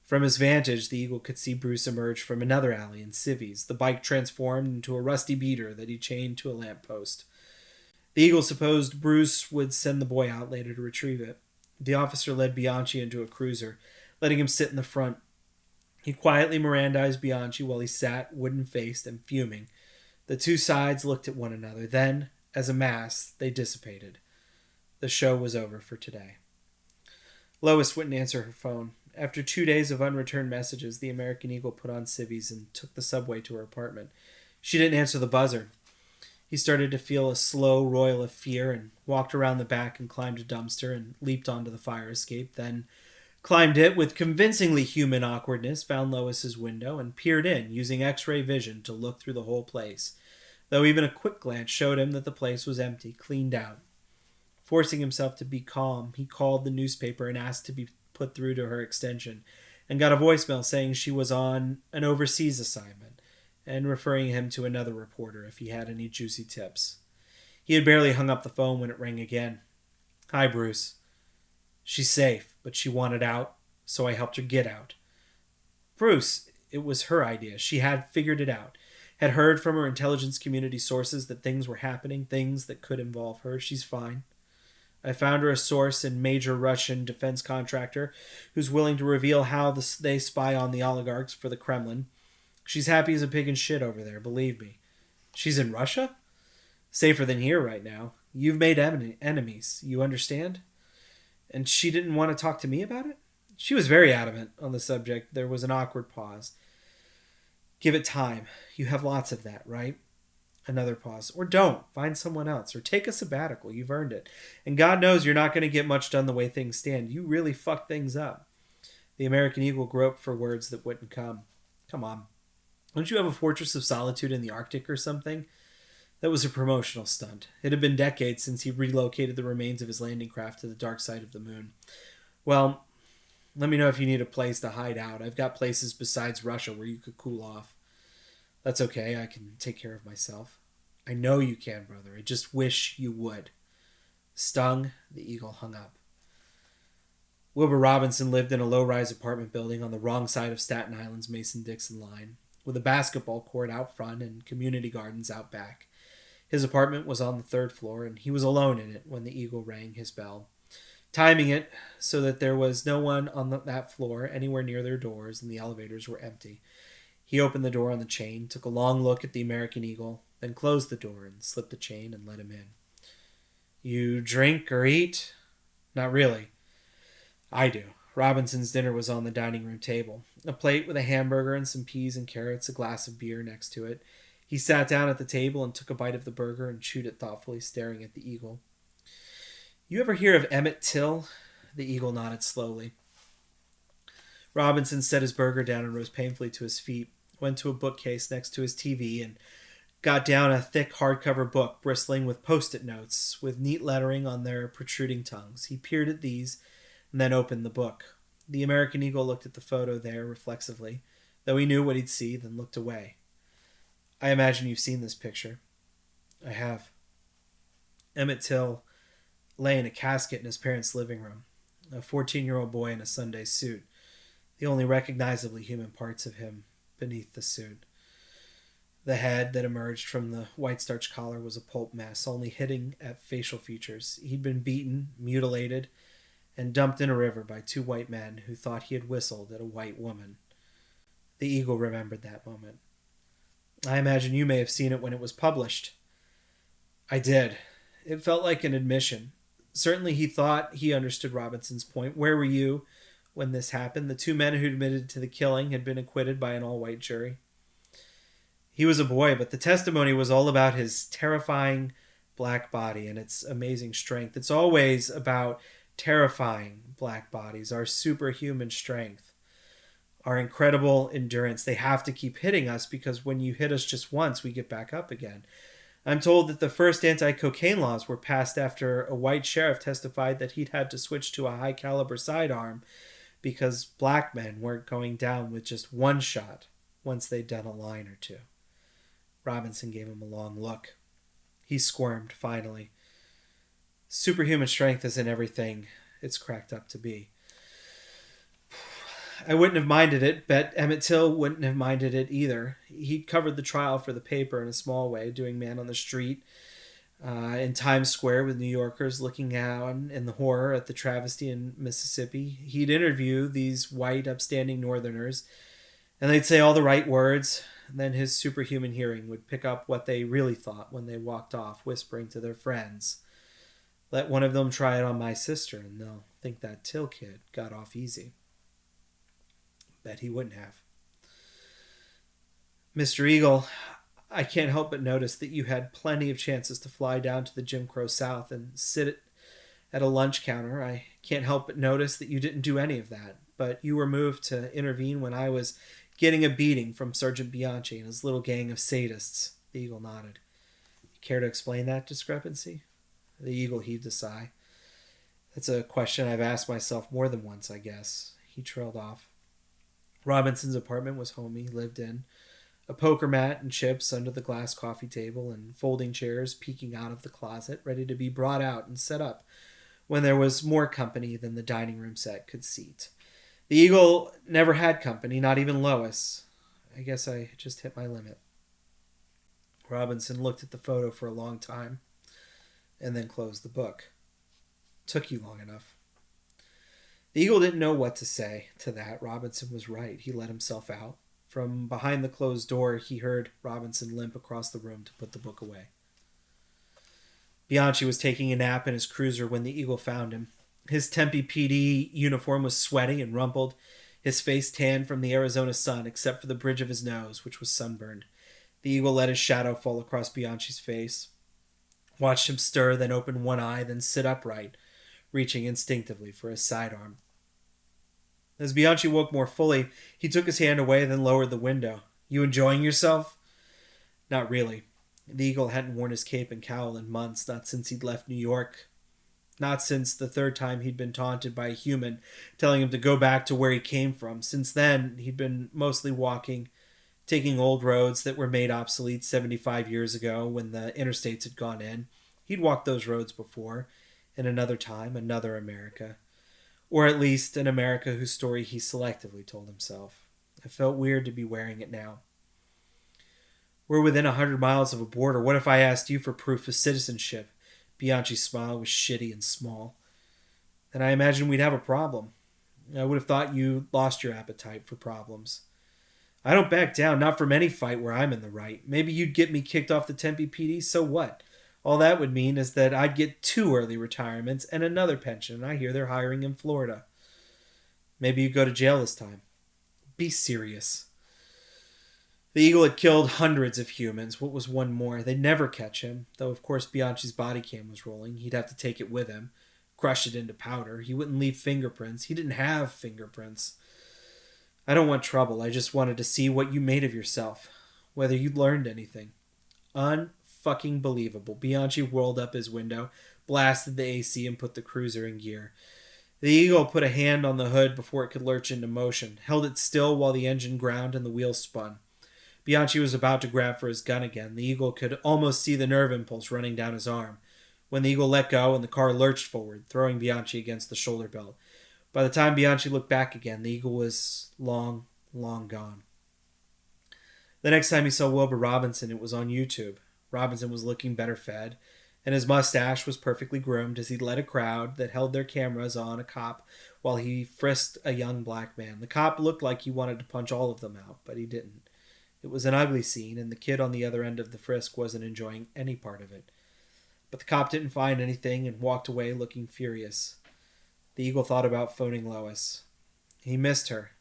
From his vantage, the Eagle could see Bruce emerge from another alley in civvies, the bike transformed into a rusty beater that he chained to a lamppost. The Eagle supposed Bruce would send the boy out later to retrieve it. The officer led Bianchi into a cruiser, letting him sit in the front. He quietly Mirandized Bianchi while he sat, wooden-faced and fuming. The two sides looked at one another. Then, as a mass, they dissipated. The show was over for today. Lois wouldn't answer her phone. After 2 days of unreturned messages, the American Eagle put on civvies and took the subway to her apartment. She didn't answer the buzzer. He started to feel a slow roil of fear and walked around the back and climbed a dumpster and leaped onto the fire escape, then climbed it with convincingly human awkwardness, found Lois's window, and peered in, using X-ray vision to look through the whole place, though even a quick glance showed him that the place was empty, cleaned out. Forcing himself to be calm, he called the newspaper and asked to be put through to her extension, and got a voicemail saying she was on an overseas assignment, and referring him to another reporter if he had any juicy tips. He had barely hung up the phone when it rang again. "Hi, Bruce. She's safe, but she wanted out, so I helped her get out." Bruce, it was her idea. She had figured it out. Had heard from her intelligence community sources that things were happening, things that could involve her. She's fine. I found her a source in major Russian defense contractor who's willing to reveal how they spy on the oligarchs for the Kremlin. She's happy as a pig in shit over there, believe me. She's in Russia? Safer than here right now. You've made enemies, you understand? And she didn't want to talk to me about it? She was very adamant on the subject. There was an awkward pause. Give it time. You have lots of that, right? Another pause. Or don't. Find someone else. Or take a sabbatical. You've earned it. And God knows you're not going to get much done the way things stand. You really fucked things up. The American Eagle groped for words that wouldn't come. Come on. Don't you have a fortress of solitude in the Arctic or something? That was a promotional stunt. It had been decades since he relocated the remains of his landing craft to the dark side of the moon. Well, let me know if you need a place to hide out. I've got places besides Russia where you could cool off. That's okay. I can take care of myself. I know you can, brother. I just wish you would. Stung, the Eagle hung up. Wilbur Robinson lived in a low-rise apartment building on the wrong side of Staten Island's Mason-Dixon line, with a basketball court out front and community gardens out back. His apartment was on the 3rd floor, and he was alone in it when the Eagle rang his bell, timing it so that there was no one on that floor anywhere near their doors, and the elevators were empty. He opened the door on the chain, took a long look at the American Eagle, then closed the door and slipped the chain and let him in. You drink or eat? Not really. I do. Robinson's dinner was on the dining room table. A plate with a hamburger and some peas and carrots, a glass of beer next to it. He sat down at the table and took a bite of the burger and chewed it thoughtfully, staring at the Eagle. You ever hear of Emmett Till? The Eagle nodded slowly. Robinson set his burger down and rose painfully to his feet, went to a bookcase next to his TV, and got down a thick hardcover book bristling with post-it notes with neat lettering on their protruding tongues. He peered at these and then opened the book. The American Eagle looked at the photo there reflexively, though he knew what he'd see, then looked away. I imagine you've seen this picture. I have. Emmett Till lay in a casket in his parents' living room, a 14-year-old boy in a Sunday suit, the only recognizably human parts of him beneath the suit. The head that emerged from the white starch collar was a pulp mess, only hitting at facial features. He'd been beaten, mutilated, and dumped in a river by 2 white men who thought he had whistled at a white woman. The Eagle remembered that moment. I imagine you may have seen it when it was published. I did. It felt like an admission. Certainly he thought he understood Robinson's point. Where were you when this happened? The 2 men who admitted to the killing had been acquitted by an all-white jury. He was a boy, but the testimony was all about his terrifying black body and its amazing strength. It's always about terrifying black bodies, our superhuman strength, our incredible endurance. They have to keep hitting us because when you hit us just once, we get back up again. I'm told that the first anti-cocaine laws were passed after a white sheriff testified that he'd had to switch to a high-caliber sidearm because black men weren't going down with just one shot once they'd done a line or 2. Robinson gave him a long look. He squirmed, finally. Superhuman strength isn't everything, it's cracked up to be. I wouldn't have minded it. Bet Emmett Till wouldn't have minded it either. He'd covered the trial for the paper in a small way, doing man on the street in Times Square with New Yorkers looking out in the horror at the travesty in Mississippi. He'd interview these white, upstanding Northerners, and they'd say all the right words. And then his superhuman hearing would pick up what they really thought when they walked off, whispering to their friends. Let one of them try it on my sister, and they'll think that Till kid got off easy. Bet he wouldn't have. Mr. Eagle, I can't help but notice that you had plenty of chances to fly down to the Jim Crow South and sit at a lunch counter. I can't help but notice that you didn't do any of that, but you were moved to intervene when I was getting a beating from Sergeant Bianchi and his little gang of sadists. The Eagle nodded. Care to explain that discrepancy? The Eagle heaved a sigh. That's a question I've asked myself more than once, I guess. He trailed off. Robinson's apartment was homey, lived in. A poker mat and chips under the glass coffee table and folding chairs peeking out of the closet, ready to be brought out and set up when there was more company than the dining room set could seat. The Eagle never had company, not even Lois. I guess I just hit my limit. Robinson looked at the photo for a long time and then closed the book. Took you long enough. The Eagle didn't know what to say to that. Robinson was right. He let himself out. From behind the closed door, he heard Robinson limp across the room to put the book away. Bianchi was taking a nap in his cruiser when the Eagle found him. His Tempe PD uniform was sweaty and rumpled, his face tanned from the Arizona sun except for the bridge of his nose, which was sunburned. The Eagle let his shadow fall across Bianchi's face, watched him stir, then open one eye, then sit upright, reaching instinctively for his sidearm. As Bianchi woke more fully, he took his hand away, then lowered the window. You enjoying yourself? Not really. The Eagle hadn't worn his cape and cowl in months, not since he'd left New York. Not since the third time he'd been taunted by a human, telling him to go back to where he came from. Since then, he'd been mostly walking, taking old roads that were made obsolete 75 years ago when the interstates had gone in. He'd walked those roads before, in another time, another America. Or at least an America whose story he selectively told himself. It felt weird to be wearing it now. We're within 100 miles of a border. What if I asked you for proof of citizenship? Bianchi's smile was shitty and small. Then I imagine we'd have a problem. I would have thought you lost your appetite for problems. I don't back down, not from any fight where I'm in the right. Maybe you'd get me kicked off the Tempe PD, so what? All that would mean is that I'd get 2 early retirements and another pension. I hear they're hiring in Florida. Maybe you'd go to jail this time. Be serious. The Eagle had killed hundreds of humans. What was one more? They'd never catch him, though of course Bianchi's body cam was rolling. He'd have to take it with him, crush it into powder. He wouldn't leave fingerprints. He didn't have fingerprints. I don't want trouble. I just wanted to see what you made of yourself. Whether you'd learned anything. Unfucking believable. Bianchi whirled up his window, blasted the AC, and put the cruiser in gear. The Eagle put a hand on the hood before it could lurch into motion, held it still while the engine ground and the wheels spun. Bianchi was about to grab for his gun again. The Eagle could almost see the nerve impulse running down his arm, when the Eagle let go and the car lurched forward, throwing Bianchi against the shoulder belt. By the time Bianchi looked back again, the Eagle was long, long gone. The next time he saw Wilbur Robinson, it was on YouTube. Robinson was looking better fed, and his mustache was perfectly groomed as he led a crowd that held their cameras on a cop while he frisked a young black man. The cop looked like he wanted to punch all of them out, but he didn't. It was an ugly scene, and the kid on the other end of the frisk wasn't enjoying any part of it. But the cop didn't find anything and walked away looking furious. The Eagle thought about phoning Lois. He missed her.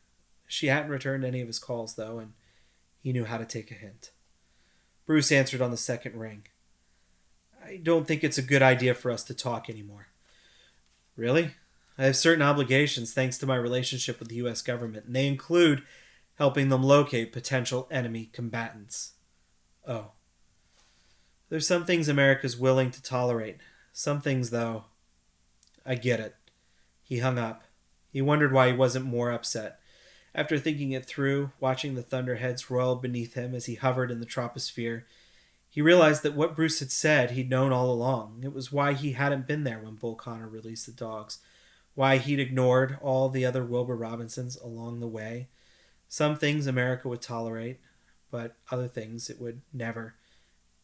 She hadn't returned any of his calls, though, and he knew how to take a hint. Bruce answered on the second ring. I don't think it's a good idea for us to talk anymore. Really? I have certain obligations thanks to my relationship with the U.S. government, and they include helping them locate potential enemy combatants. Oh. There's some things America's willing to tolerate. Some things, though, I get it. He hung up. He wondered why he wasn't more upset. After thinking it through, watching the thunderheads roil beneath him as he hovered in the troposphere, he realized that what Bruce had said he'd known all along. It was why he hadn't been there when Bull Connor released the dogs. why he'd ignored all the other Wilbur Robinsons along the way. Some things America would tolerate, but other things it would never,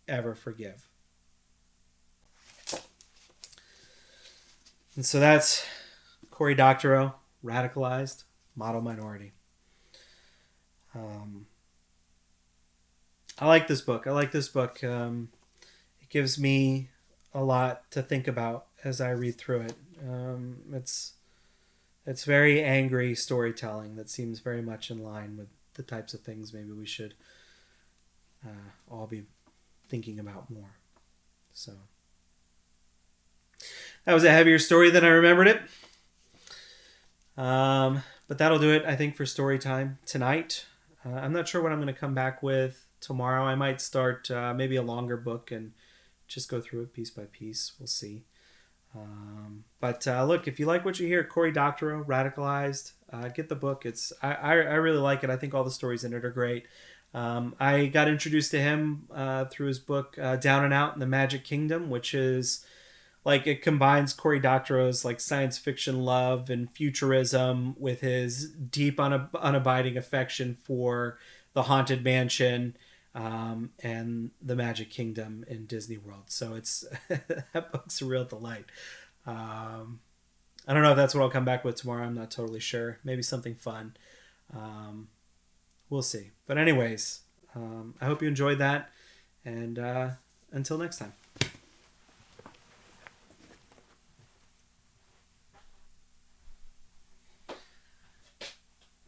ever forgive. And so that's Cory Doctorow, Radicalized, Model Minority. Um, I like this book. I like this book. It gives me a lot to think about as I read through it. It's very angry storytelling that seems very much in line with the types of things maybe we should all be thinking about more. So that was a heavier story than I remembered it. But that'll do it, I think, for story time tonight. I'm not sure what I'm going to come back with tomorrow. I might start maybe a longer book and just go through it piece by piece. We'll see. But look, if you like what you hear, Cory Doctorow, Radicalized, get the book. I really like it. I think all the stories in it are great. I got introduced to him through his book Down and Out in the Magic Kingdom, which is like it combines Cory Doctorow's like science fiction love and futurism with his deep unabiding affection for the Haunted Mansion and the Magic Kingdom in Disney World. So it's that book's a real delight. I don't know if that's what I'll come back with tomorrow. I'm not totally sure. Maybe something fun. Um, we'll see. But anyways, I hope you enjoyed that. And until next time.